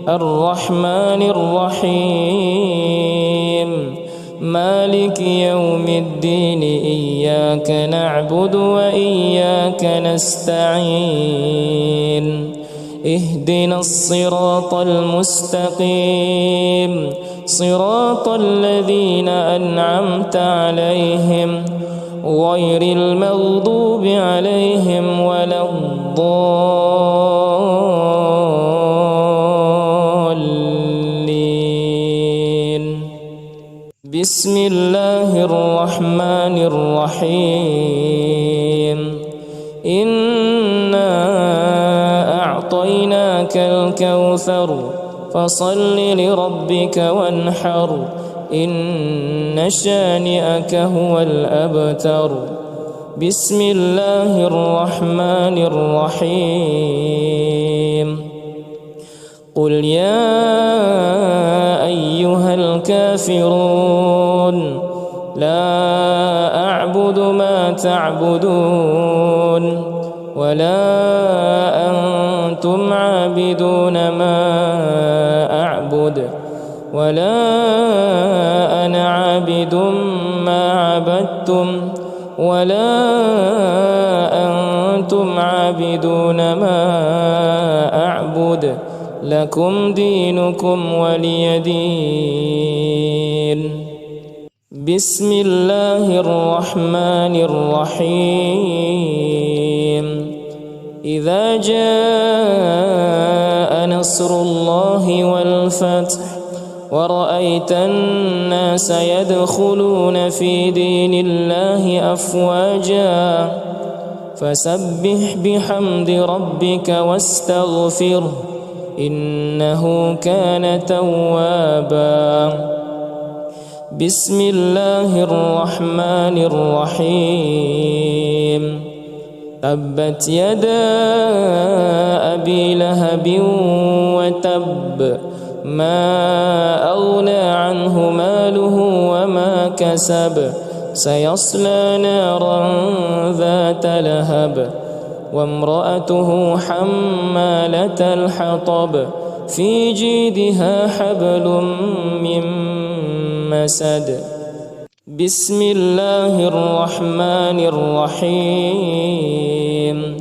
الرحمن الرحيم مالك يوم الدين إياك نعبد وإياك نستعين اهدنا الصراط المستقيم صراط الذين أنعمت عليهم غير المغضوب عليهم ولا الضالين. بسم الله الرحمن الرحيم. إنا أعطيناك الكوثر فصل لربك وانحر إن شانئك هو الأبتر. بسم الله الرحمن الرحيم. قل يا أيها الكافرون لا أعبد ما تعبدون ولا أنتم عابدون ما أعبد ولا أنا عابد ما عبدتم ولا أنتم عابدون ما أعبد لكم دينكم ولي دين. بسم الله الرحمن الرحيم. إذا جاء نصر الله والفتح ورأيت الناس يدخلون في دين الله أفواجا فسبح بحمد ربك واستغفره إنه كان توابا. بسم الله الرحمن الرحيم. تبت يدا أبي لهب وتب ما أغنى عنه ماله وما كسب سيصلى نارا ذات لهب وامرأته حمالة الحطب في جيدها حبل من مسد. بسم الله الرحمن الرحيم.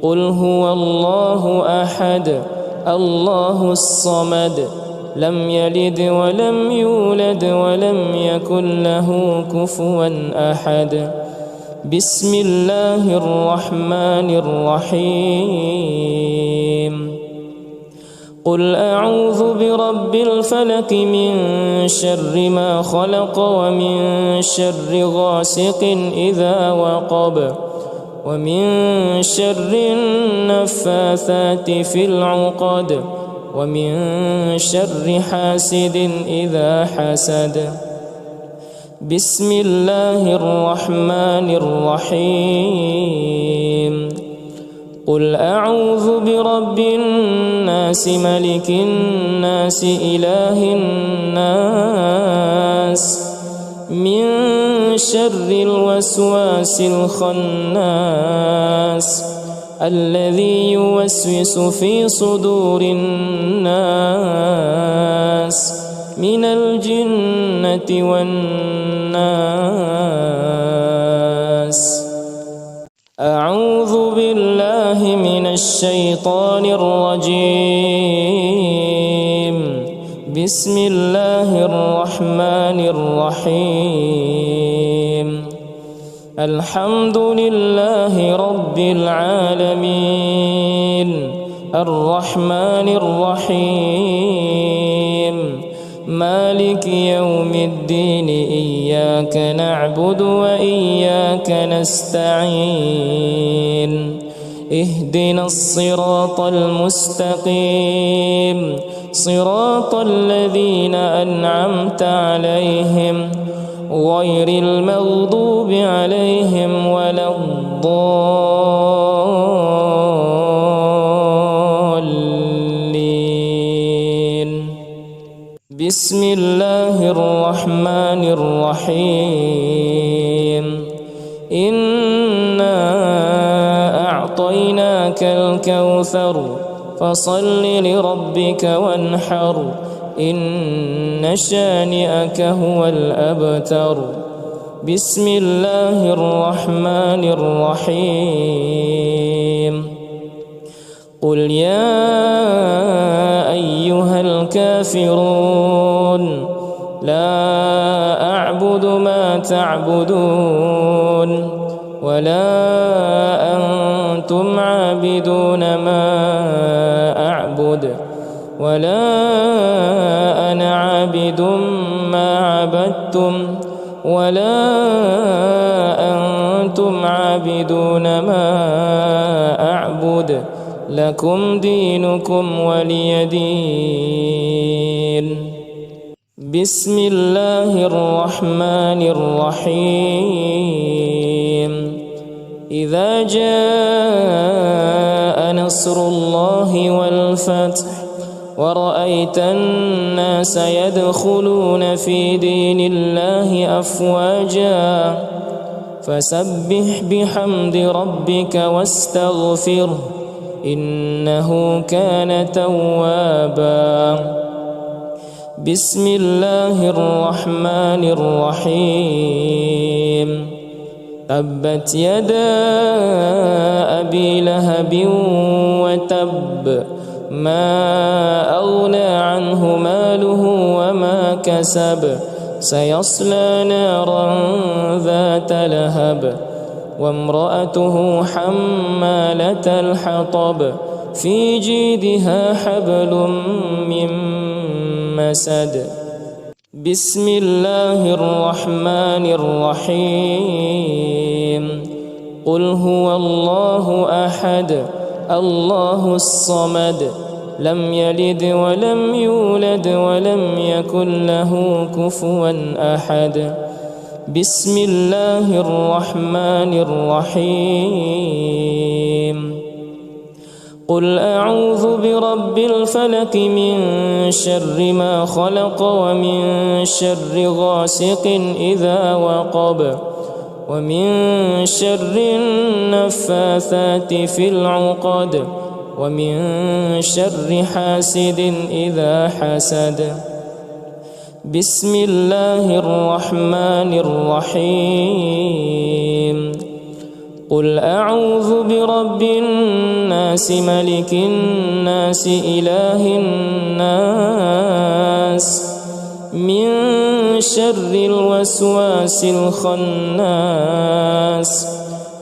قل هو الله أحد الله الصمد لم يلد ولم يولد ولم يكن له كفوا أحد. بسم الله الرحمن الرحيم. قل أعوذ برب الفلق من شر ما خلق ومن شر غاسق إذا وقب ومن شر النفاثات في العقد ومن شر حاسد إذا حسد. بسم الله الرحمن الرحيم. قل أعوذ برب الناس ملك الناس إله الناس من شر الوسواس الخناس الذي يوسوس في صدور الناس من الجنة والناس. أعوذ بالله من الشيطان الرجيم. بسم الله الرحمن الرحيم. الحمد لله رب العالمين الرحمن الرحيم مالك يوم الدين إياك نعبد وإياك نستعين اهدنا الصراط المستقيم صراط الذين أنعمت عليهم غير المغضوب عليهم ولا الضالين. بسم الله الرحمن الرحيم. إنا أعطيناك الكوثر فصل لربك وانحر إن شانئك هو الأبتر. بسم الله الرحمن الرحيم. قل يا أيها الكافرون لا أعبد ما تعبدون ولا أنتم عابدون ما أعبد ولا أنا عابد ما عبدتم ولا أنتم عابدون ما أعبد لكم دينكم ولي دين. بسم الله الرحمن الرحيم. إذا جاء نصر الله والفتح ورأيت الناس يدخلون في دين الله أفواجا فسبح بحمد ربك واستغفره إنه كان توابا. بسم الله الرحمن الرحيم. تبت يدا أبي لهب وتب ما أغنى عنه ماله وما كسب سيصلى نارا ذات لهب وامرأته حمالة الحطب في جيدها حبل من مسد. بسم الله الرحمن الرحيم. قل هو الله أحد الله الصمد لم يلد ولم يولد ولم يكن له كفوا أحد. بسم الله الرحمن الرحيم. قل أعوذ برب الفلق من شر ما خلق ومن شر غاسق إذا وقب ومن شر النفاثات في العقد ومن شر حاسد إذا حسد. بسم الله الرحمن الرحيم. قل أعوذ برب الناس ملك الناس إله الناس من شر الوسواس الخناس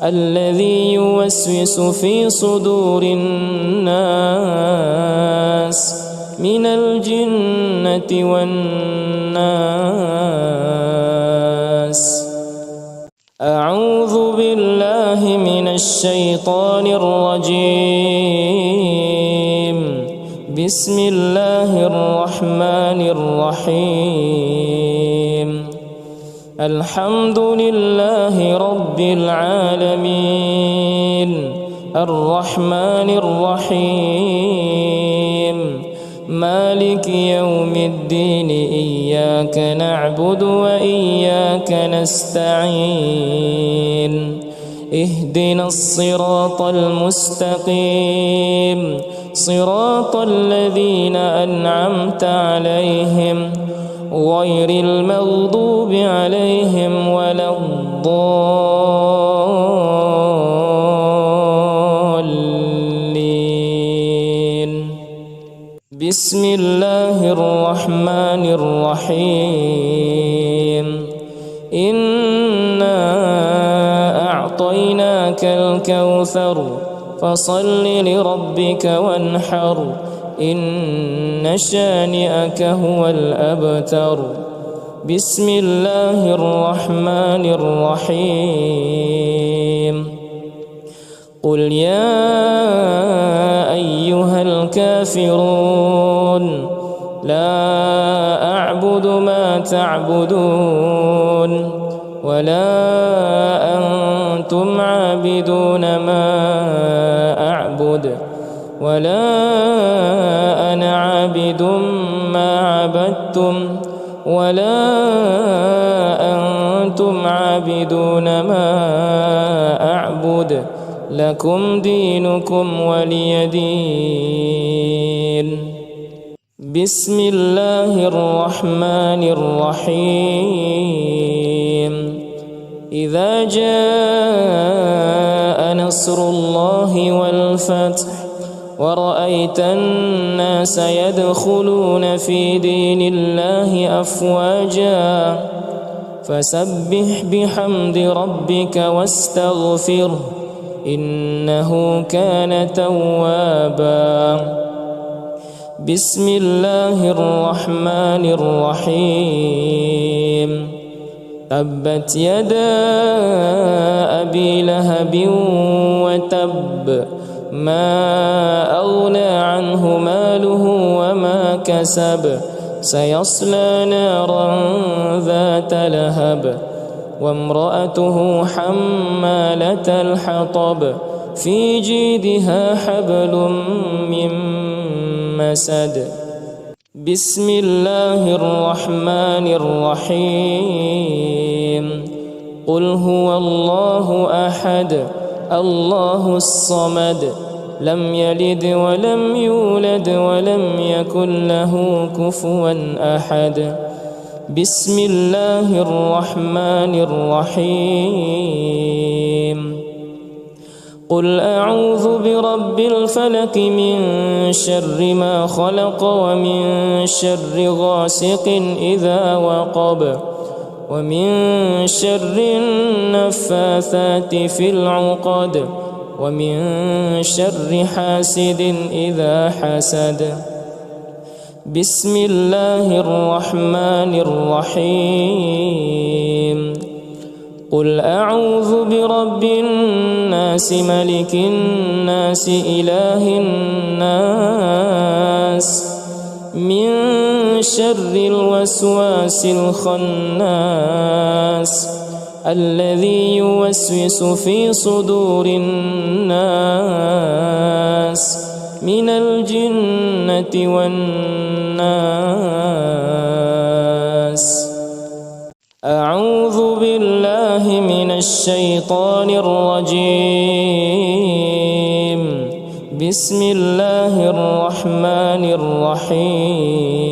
الذي يوسوس في صدور الناس من الجنة والناس. أعوذ بالله من الشيطان الرجيم. بسم الله الرحمن الرحيم. الحمد لله رب العالمين الرحمن الرحيم مالك يوم الدين إياك نعبد وإياك نستعين اهدنا الصراط المستقيم صراط الذين أنعمت عليهم غير المغضوب عليهم ولا الضالين. بسم الله الرحمن الرحيم. إنا أعطيناك الكوثر فصل لربك وانحر إن شانئك هو الأبتر. بسم الله الرحمن الرحيم. قل يا أيها الكافرون لا أعبد ما تعبدون ولا أنتم عابدون ما أعبد ولا أنا عابد ما عبدتم ولا أنتم عابدون ما أعبد لكم دينكم ولي دين. بسم الله الرحمن الرحيم. إذا جاء نصر الله والفتح ورأيت الناس يدخلون في دين الله أفواجا فسبح بحمد ربك واستغفره إنه كان توابا. بسم الله الرحمن الرحيم. تبت يدا أبي لهب وتب ما أغنى عنه ماله وما كسب سيصلى نارا ذات لهب وامرأته حمالة الحطب في جيدها حبل من مسد. بسم الله الرحمن الرحيم. قل هو الله أحد الله الصمد لم يلد ولم يولد ولم يكن له كفوا أحد. بسم الله الرحمن الرحيم. قل أعوذ برب الفلق من شر ما خلق ومن شر غاسق إذا وقب ومن شر النفاثات في العقد ومن شر حاسد إذا حسد. بسم الله الرحمن الرحيم. قل أعوذ برب الناس ملك الناس إله الناس من شر الوسواس الخناس الذي يوسوس في صدور الناس من الجنة والناس. أعوذ بالله من الشيطان الرجيم. بسم الله الرحمن الرحيم.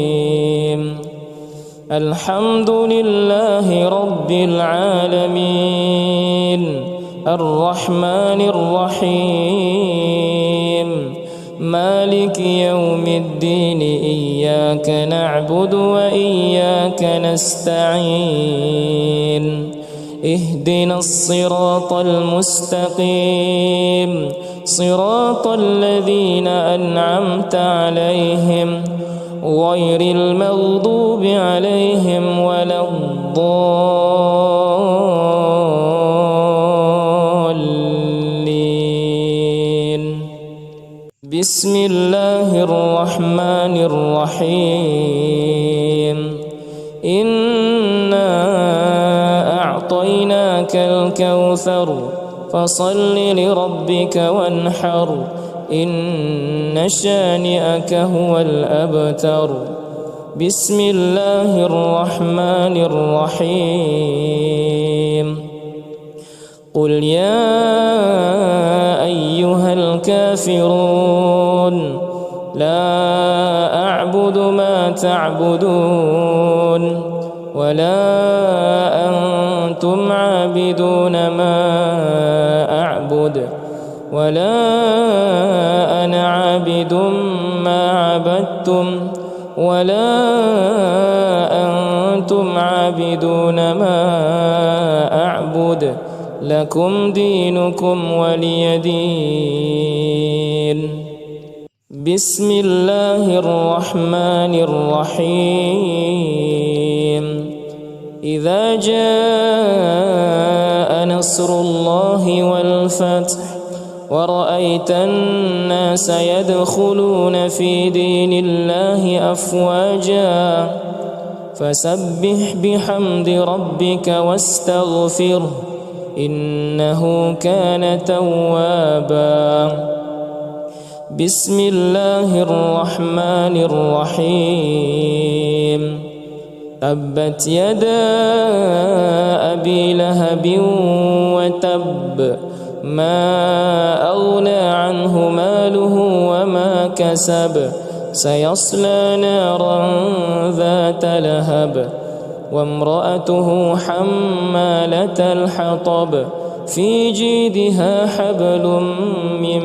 الحمد لله رب العالمين الرحمن الرحيم مالك يوم الدين إياك نعبد وإياك نستعين اهدنا الصراط المستقيم صراط الذين أنعمت عليهم غير المغضوب عليهم ولا الضالين. بسم الله الرحمن الرحيم. إنا أعطيناك الكوثر فصل لربك وانحر إن شانئك هو الأبتر. بسم الله الرحمن الرحيم. قل يا أيها الكافرون لا أعبد أعبد ما تعبدون ولا أنتم عابدون ما أعبد ولا أنا عابد ما عبدتم ولا أنتم عابدون ما أعبد لكم دينكم ولي دين. بسم الله الرحمن الرحيم. إذا جاء نصر الله والفتح ورأيت الناس يدخلون في دين الله أفواجا فسبح بحمد ربك واستغفره إنه كان توابا. بسم الله الرحمن الرحيم. تبت يدا أبي لهب وتب ما أغنى عنه ماله وما كسب سيصلى نارا ذات لهب وامرأته حمالة الحطب في جيدها حبل من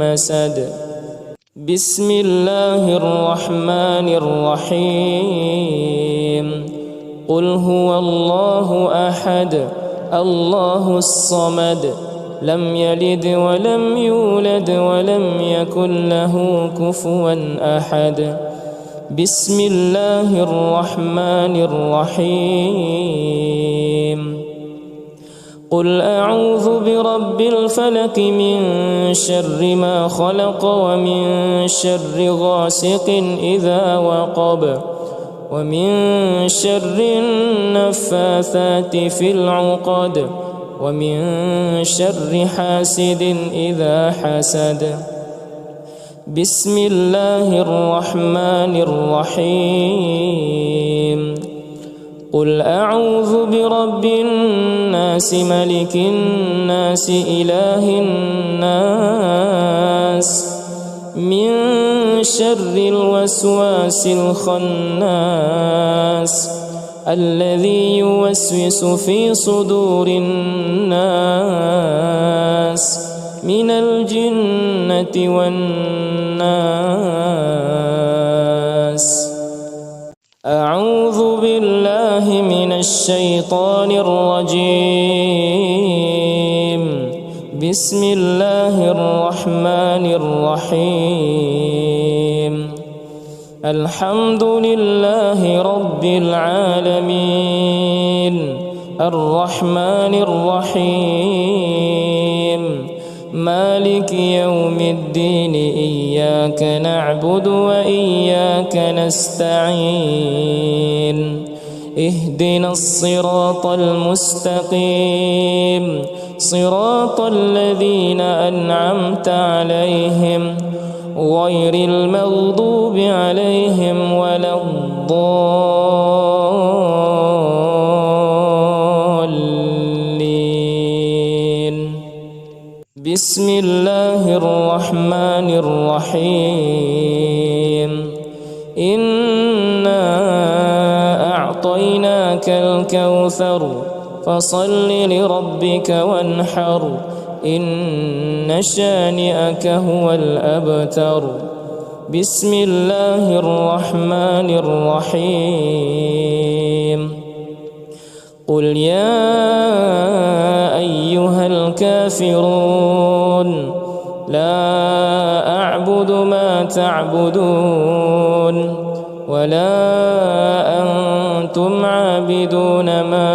مسد. بسم الله الرحمن الرحيم. قل هو الله أحد الله الصمد لم يلد ولم يولد ولم يكن له كفوا أحد. بسم الله الرحمن الرحيم. قل أعوذ برب الفلق من شر ما خلق ومن شر غاسق إذا وقب ومن شر النفاثات في العقد ومن شر حاسد إذا حسد. بسم الله الرحمن الرحيم. قل أعوذ برب الناس ملك الناس إله الناس من شر الوسواس الخناس الذي يوسوس في صدور الناس من الجنة والناس. أعوذ بالله من الشيطان الرجيم. بسم الله الرحمن الرحيم. الحمد لله رب العالمين الرحمن الرحيم مالك يوم الدين إياك نعبد وإياك نستعين اهدنا الصراط المستقيم صراط الذين أنعمت عليهم غير المغضوب عليهم ولا الضالين. بسم الله الرحمن الرحيم. إنا أعطيناك الكوثر فصل لربك وانحر إن شانئك هو الأبتر. بسم الله الرحمن الرحيم. قل يا أيها الكافرون لا أعبد ما تعبدون ولا أنتم عابدون ما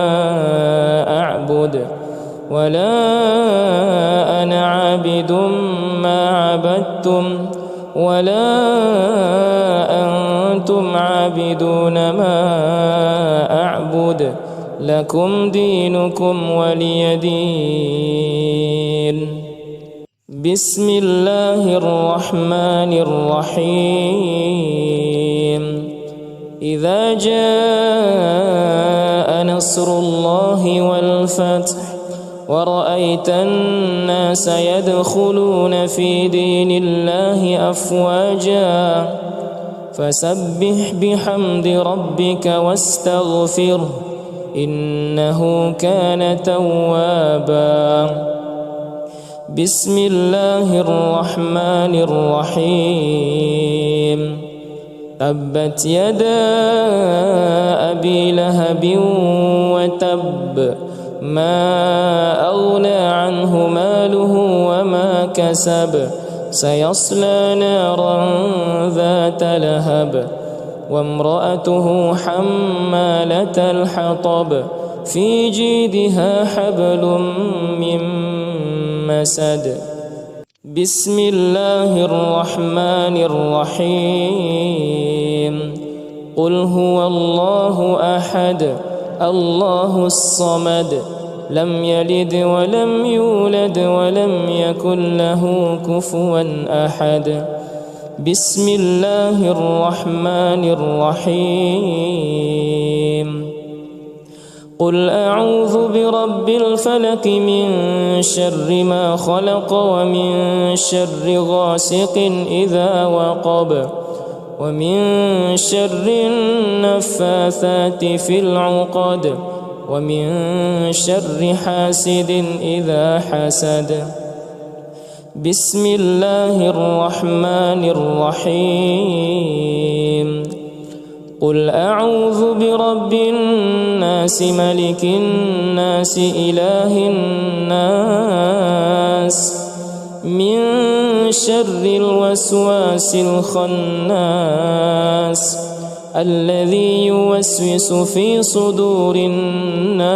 أعبد ولا أنا عابد ما عبدتم ولا أنتم عابدون ما أعبد لكم دينكم ولي دين. بسم الله الرحمن الرحيم. إذا جاء نصر الله والفتح ورأيت الناس يدخلون في دين الله أفواجا فسبح بحمد ربك واستغفره إنه كان توابا. بسم الله الرحمن الرحيم. تبت يدا أبي لهب وتب ما أغنى عنه ماله وما كسب سيصلى نارا ذات لهب وامرأته حمالة الحطب في جيدها حبل من مسد. بسم الله الرحمن الرحيم. قل هو الله أحد الله الصمد لم يلد ولم يولد ولم يكن له كفوا أحد. بسم الله الرحمن الرحيم. قل أعوذ برب الفلق من شر ما خلق ومن شر غاسق إذا وقب ومن شر النفاثات في العقد ومن شر حاسد إذا حسد. بسم الله الرحمن الرحيم. قل أعوذ برب الناس ملك الناس إله الناس من شر الوسواس الخناس الذي يوسوس في صدور الناس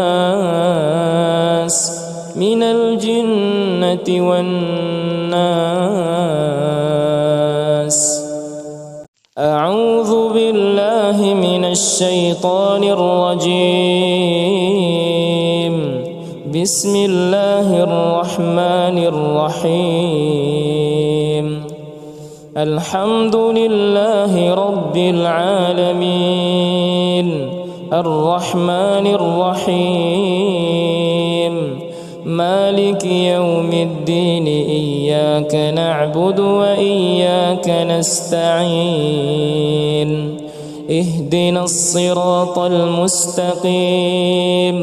من الجنة والناس. أعوذ بالله من الشيطان الرجيم. بسم الله الرحمن الرحيم. الحمد لله رب العالمين الرحمن الرحيم مالك يوم الدين إياك نعبد وإياك نستعين اهدنا الصراط المستقيم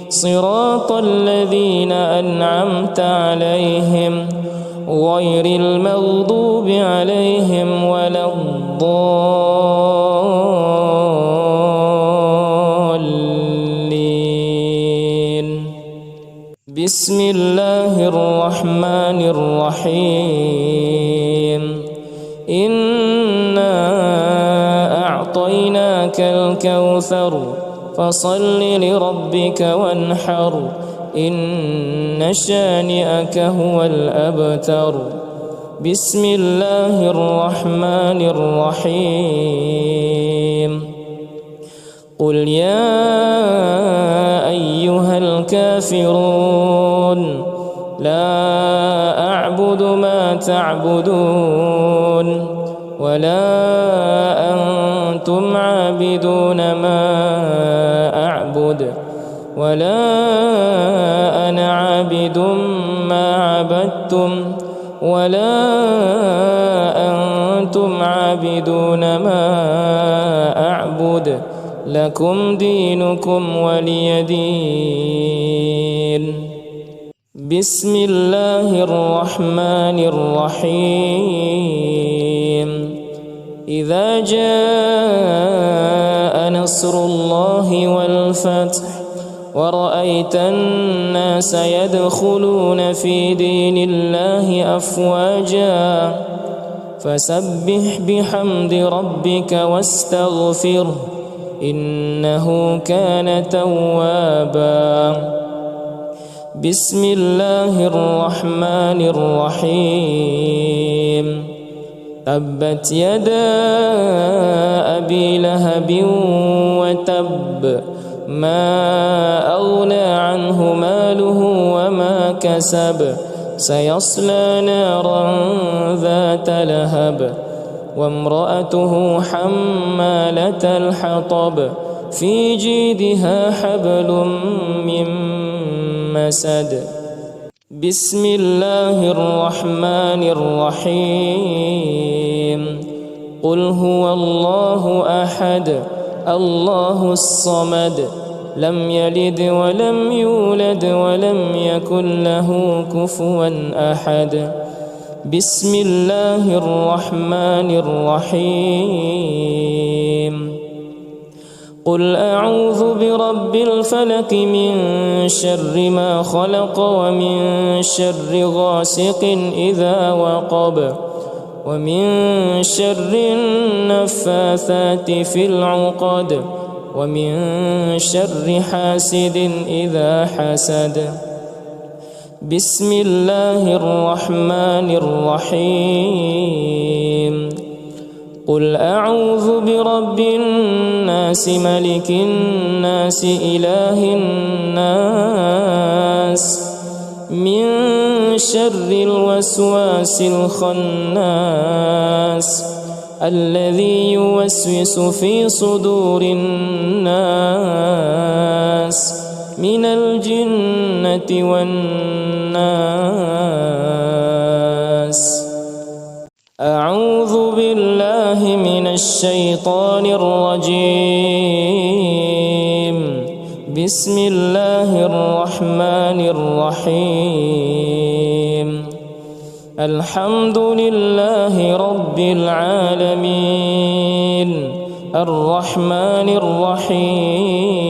صراط الذين أنعمت عليهم غير المغضوب عليهم ولا الضالين. بسم الله الرحمن الرحيم. إنا أعطيناك الكوثر فصل لربك وانحر إن شانئك هو الأبتر. بسم الله الرحمن الرحيم. قل يا أيها الكافرون لا أعبد ما تعبدون ولا أنتم عابدون ما أعبد ولا أنا عابد ما عبدتم ولا أنتم عابدون ما أعبد لكم دينكم ولي دين. بسم الله الرحمن الرحيم. إذا جاء نصر الله والفتح ورأيت الناس يدخلون في دين الله أفواجا فسبح بحمد ربك واستغفره إنه كان توابا. بسم الله الرحمن الرحيم. تبت يدا أبي لهب وتب ما أغنى عنه ماله وما كسب سيصلى نارا ذات لهب وامرأته حمالة الحطب في جيدها حبل من مسد. بسم الله الرحمن الرحيم. قل هو الله أحد الله الصمد لم يلد ولم يولد ولم يكن له كفوا أحد. بسم الله الرحمن الرحيم. قل أعوذ برب الفلق من شر ما خلق ومن شر غاسق إذا وقب ومن شر النفاثات في العقد ومن شر حاسد إذا حسد. بسم الله الرحمن الرحيم. قل أعوذ برب الناس ملك الناس إله الناس من شر الوسواس الخناس الذي يوسوس في صدور الناس من الجنة والناس. أعوذ بالله من الشيطان الرجيم. بسم الله الرحمن الرحيم. الحمد لله رب العالمين الرحمن الرحيم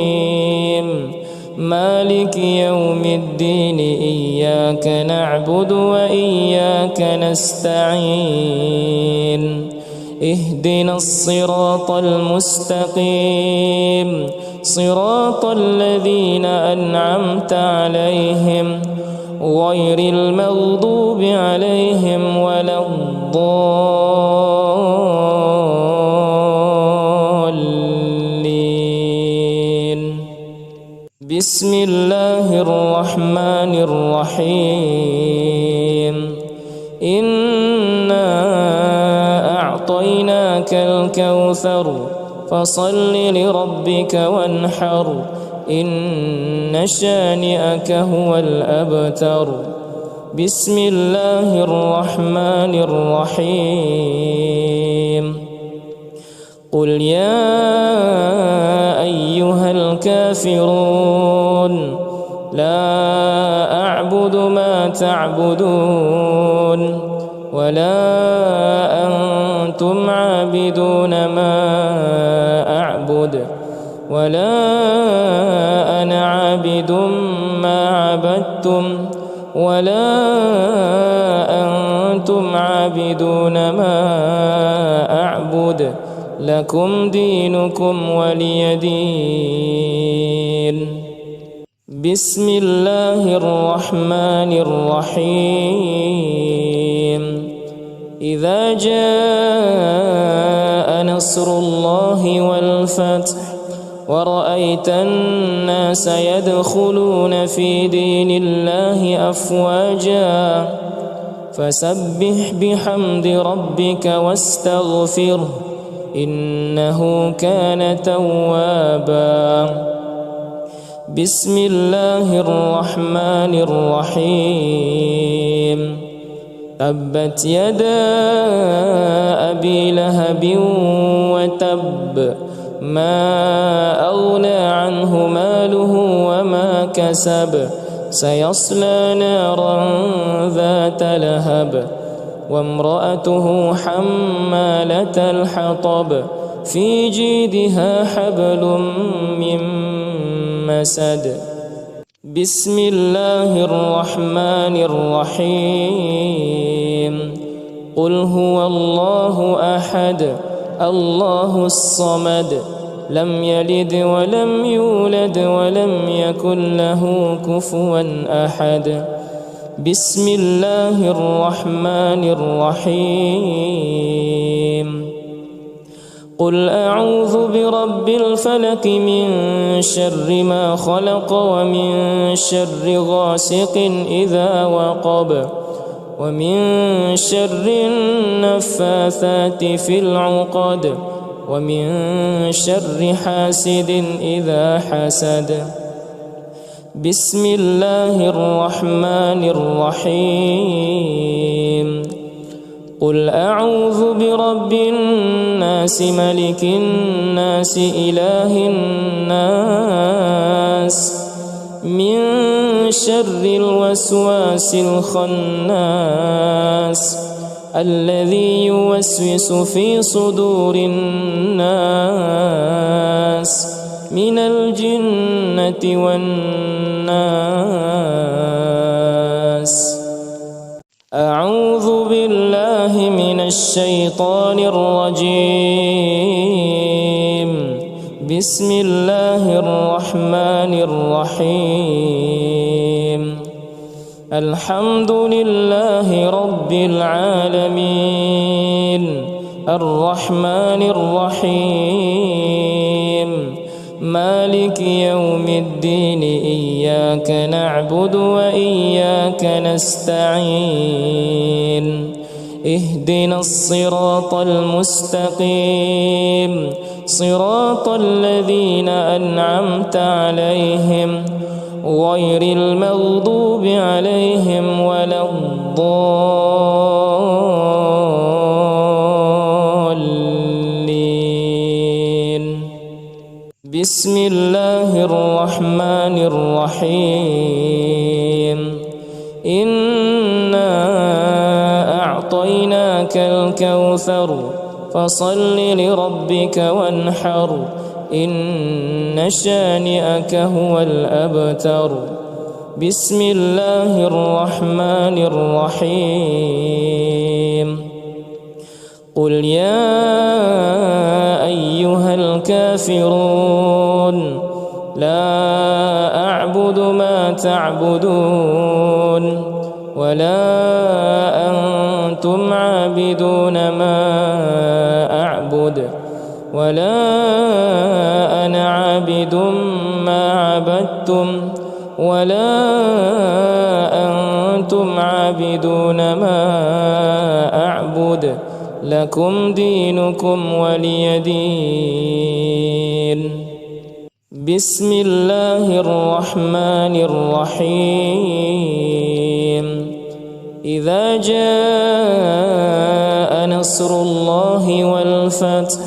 مالك يوم الدين إياك نعبد وإياك نستعين اهدنا الصراط المستقيم صراط الذين أنعمت عليهم غير المغضوب عليهم ولا الضالين. بسم الله الرحمن الرحيم. إنا أعطيناك الكوثر فصل لربك وانحر إن شانئك هو الأبتر. بسم الله الرحمن الرحيم. قل يا أيها الكافرون لا أعبد ما تعبدون ولا أنتم عابدون ما أعبد ولا أنا عابد ما عبدتم ولا أنتم عابدون ما أعبد لكم دينكم ولي دين. بسم الله الرحمن الرحيم. إذا جاء نصر الله والفتح ورأيت الناس يدخلون في دين الله أفواجا فسبح بحمد ربك واستغفره إنه كان توابا. بسم الله الرحمن الرحيم. تبت يدا أبي لهب وتب ما أغنى عنه ماله وما كسب سيصلى نارا ذات لهب وامرأته حمالة الحطب في جيدها حبل من مسد. بسم الله الرحمن الرحيم. قل هو الله أحد الله الصمد لم يلد ولم يولد ولم يكن له كفوا أحد. بسم الله الرحمن الرحيم. قل أعوذ برب الفلق من شر ما خلق ومن شر غاسق إذا وقب ومن شر النفاثات في العقد ومن شر حاسد إذا حسد. بسم الله الرحمن الرحيم. قل أعوذ برب الناس ملك الناس إله الناس من شر الوسواس الخناس الذي يوسوس في صدور الناس من الجنة والناس. أعوذ بالله من الشيطان الرجيم. بسم الله الرحمن الرحيم. الحمد لله رب العالمين الرحمن الرحيم مالك يوم الدين إياك نعبد وإياك نستعين اهدنا الصراط المستقيم صراط الذين أنعمت عليهم غير المغضوب عليهم ولا الضالين. بسم الله الرحمن الرحيم. إنا أعطيناك الكوثر فصل لربك وانحر إن شانئك هو الأبتر. بسم الله الرحمن الرحيم. قل يا أيها الكافرون لا أعبد ما تعبدون ولا أنتم عابدون ما أعبد ولا أنا عابد ما عبدتم ولا أنتم عابدون ما أعبد لكم دينكم ولي دين. بسم الله الرحمن الرحيم. إذا جاء نصر الله والفتح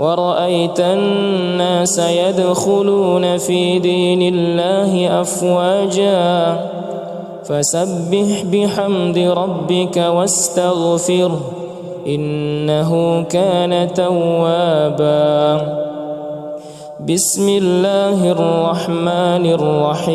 ورأيت الناس يدخلون في دين الله أفواجا فسبح بحمد ربك واستغفره إنه كان توابا. بسم الله الرحمن الرحيم.